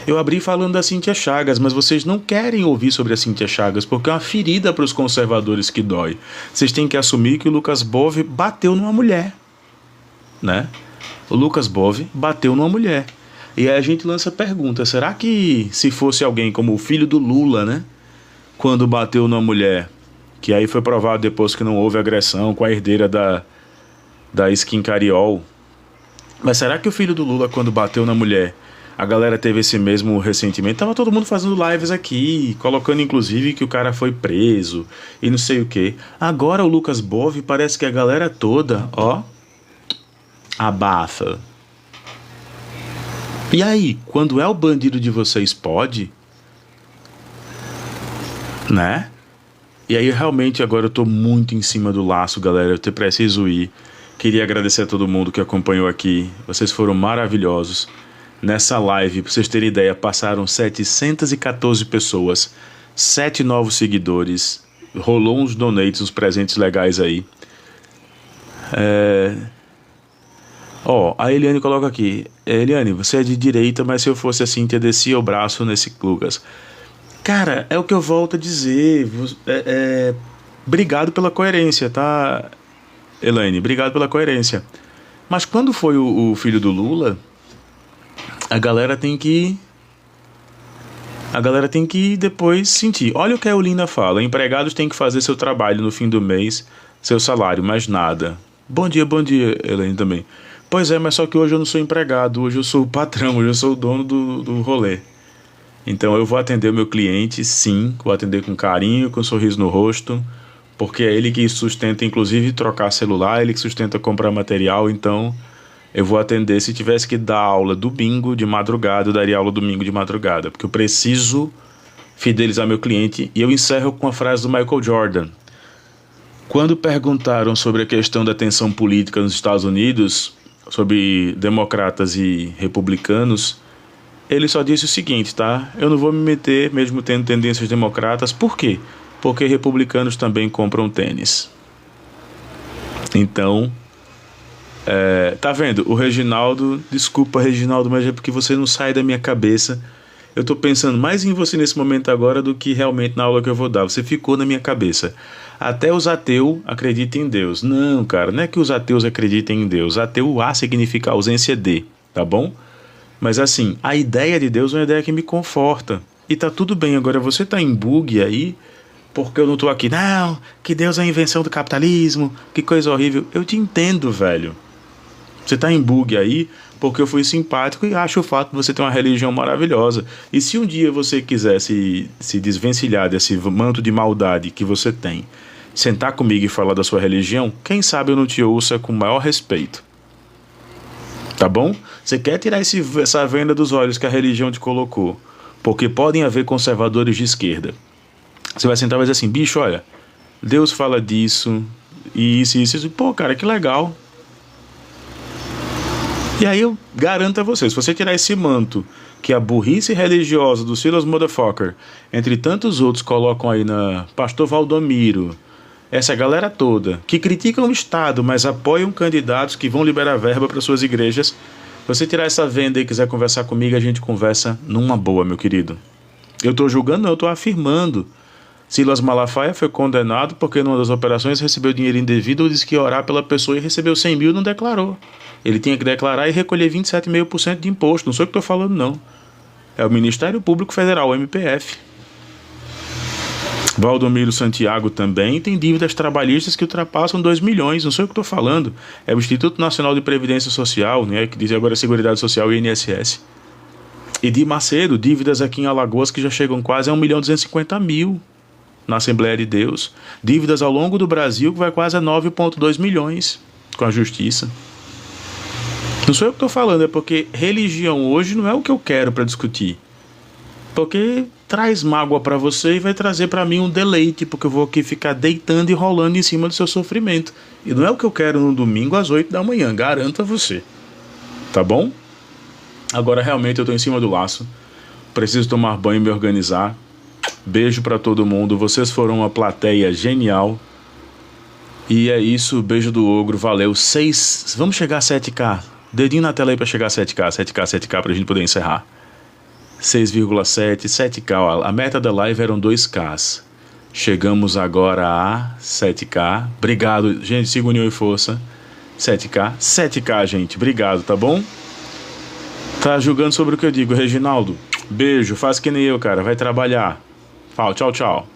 Eu abri falando da Cíntia Chagas, mas vocês não querem ouvir sobre a Cíntia Chagas porque é uma ferida para os conservadores que dói. Vocês têm que assumir que o Lucas Bove bateu numa mulher, né? O Lucas Bove bateu numa mulher. E aí a gente lança a pergunta, será que se fosse alguém como o filho do Lula, né? Quando bateu numa mulher, que aí foi provado depois que não houve agressão com a herdeira da Skin Cariol. Mas será que o filho do Lula, quando bateu na mulher, a galera teve esse mesmo ressentimento? Tava todo mundo fazendo lives aqui, colocando inclusive que o cara foi preso e não sei o que. Agora o Lucas Bove parece que a galera toda, ó, abafa. E aí, quando é o bandido de vocês, pode? Né? E aí realmente agora eu tô muito em cima do laço, galera. Eu preciso ir. Queria agradecer a todo mundo que acompanhou aqui. Vocês foram maravilhosos. Nessa live, pra vocês terem ideia, passaram 714 pessoas, 7 novos seguidores, rolou uns donates, uns presentes legais aí. A Eliane coloca aqui, Eliane, você é de direita, mas se eu fosse assim, te descia o braço nesse Lucas. Cara, é o que eu volto a dizer, obrigado pela coerência, tá, Elaine? Obrigado pela coerência. Mas quando foi o filho do Lula... A galera tem que depois sentir. Olha o que a Eulina fala. Empregados têm que fazer seu trabalho no fim do mês, seu salário, mais nada. Bom dia, Elaine também. Pois é, mas só que hoje eu não sou empregado, hoje eu sou o patrão, hoje eu sou o dono do rolê. Então eu vou atender o meu cliente, sim, vou atender com carinho, com um sorriso no rosto, porque é ele que sustenta, inclusive, trocar celular, ele que sustenta comprar material, então... Eu vou atender, se tivesse que dar aula domingo de madrugada, eu daria aula domingo de madrugada, porque eu preciso fidelizar meu cliente. E eu encerro com a frase do Michael Jordan. Quando perguntaram sobre a questão da tensão política nos Estados Unidos, sobre democratas e republicanos, ele só disse o seguinte, tá? Eu não vou me meter, mesmo tendo tendências democratas. Por quê? Porque republicanos também compram tênis. Então... tá vendo? O Reginaldo, desculpa Reginaldo, mas é porque você não sai da minha cabeça. Eu tô pensando mais em você nesse momento agora do que realmente na aula que eu vou dar. Você ficou na minha cabeça. Até os ateus acreditam em Deus. Não, cara, não é que os ateus acreditem em Deus. Ateu A significa ausência de, tá bom? Mas assim, a ideia de Deus é uma ideia que me conforta. E tá tudo bem, agora você tá em bug aí, porque eu não tô aqui, não, que Deus é a invenção do capitalismo, que coisa horrível. Eu te entendo, velho. Você está em bug aí porque eu fui simpático e acho o fato de você ter uma religião maravilhosa. E se um dia você quiser se desvencilhar desse manto de maldade que você tem, sentar comigo e falar da sua religião, quem sabe eu não te ouça com o maior respeito. Tá bom? Você quer tirar essa venda dos olhos que a religião te colocou, porque podem haver conservadores de esquerda. Você vai sentar e vai dizer assim, bicho, olha, Deus fala disso, e isso. Pô, cara, que legal. E aí eu garanto a você, se você tirar esse manto que a burrice religiosa do Silas Motherfucker, entre tantos outros, colocam aí na Pastor Valdomiro, essa galera toda, que criticam o Estado, mas apoiam candidatos que vão liberar verba para suas igrejas, se você tirar essa venda e quiser conversar comigo, a gente conversa numa boa, meu querido. Eu tô julgando não, eu tô afirmando. Silas Malafaia foi condenado porque numa das operações recebeu dinheiro indevido ou disse que ia orar pela pessoa e recebeu 100 mil e não declarou. Ele tinha que declarar e recolher 27,5% de imposto. Não sou eu que estou falando, não. É o Ministério Público Federal, o MPF. Valdomiro Santiago também tem dívidas trabalhistas que ultrapassam 2 milhões. Não sou eu que estou falando. É o Instituto Nacional de Previdência Social, né, que diz agora Seguridade Social e INSS. E de Macedo, dívidas aqui em Alagoas que já chegam quase a 1.250.000 na Assembleia de Deus. Dívidas ao longo do Brasil que vai quase a 9,2 milhões com a justiça. Não sou eu que estou falando, é porque religião hoje não é o que eu quero para discutir. Porque traz mágoa para você e vai trazer para mim um deleite, porque eu vou aqui ficar deitando e rolando em cima do seu sofrimento. E não é o que eu quero no domingo às 8 da manhã, garanto a você. Tá bom? Agora realmente eu estou em cima do laço. Preciso tomar banho e me organizar. Beijo para todo mundo. Vocês foram uma plateia genial. E é isso. Beijo do ogro. Valeu. 6. Vamos chegar a 7K. Dedinho na tela aí para chegar a 7K. 7K pra gente poder encerrar. 6,7. 7K. A meta da live eram 2K. Chegamos agora a 7K. Obrigado, gente. Siga União e Força. 7K. 7K, gente. Obrigado, tá bom? Tá julgando sobre o que eu digo, Reginaldo? Beijo, faz que nem eu, cara. Vai trabalhar. Tchau, tchau.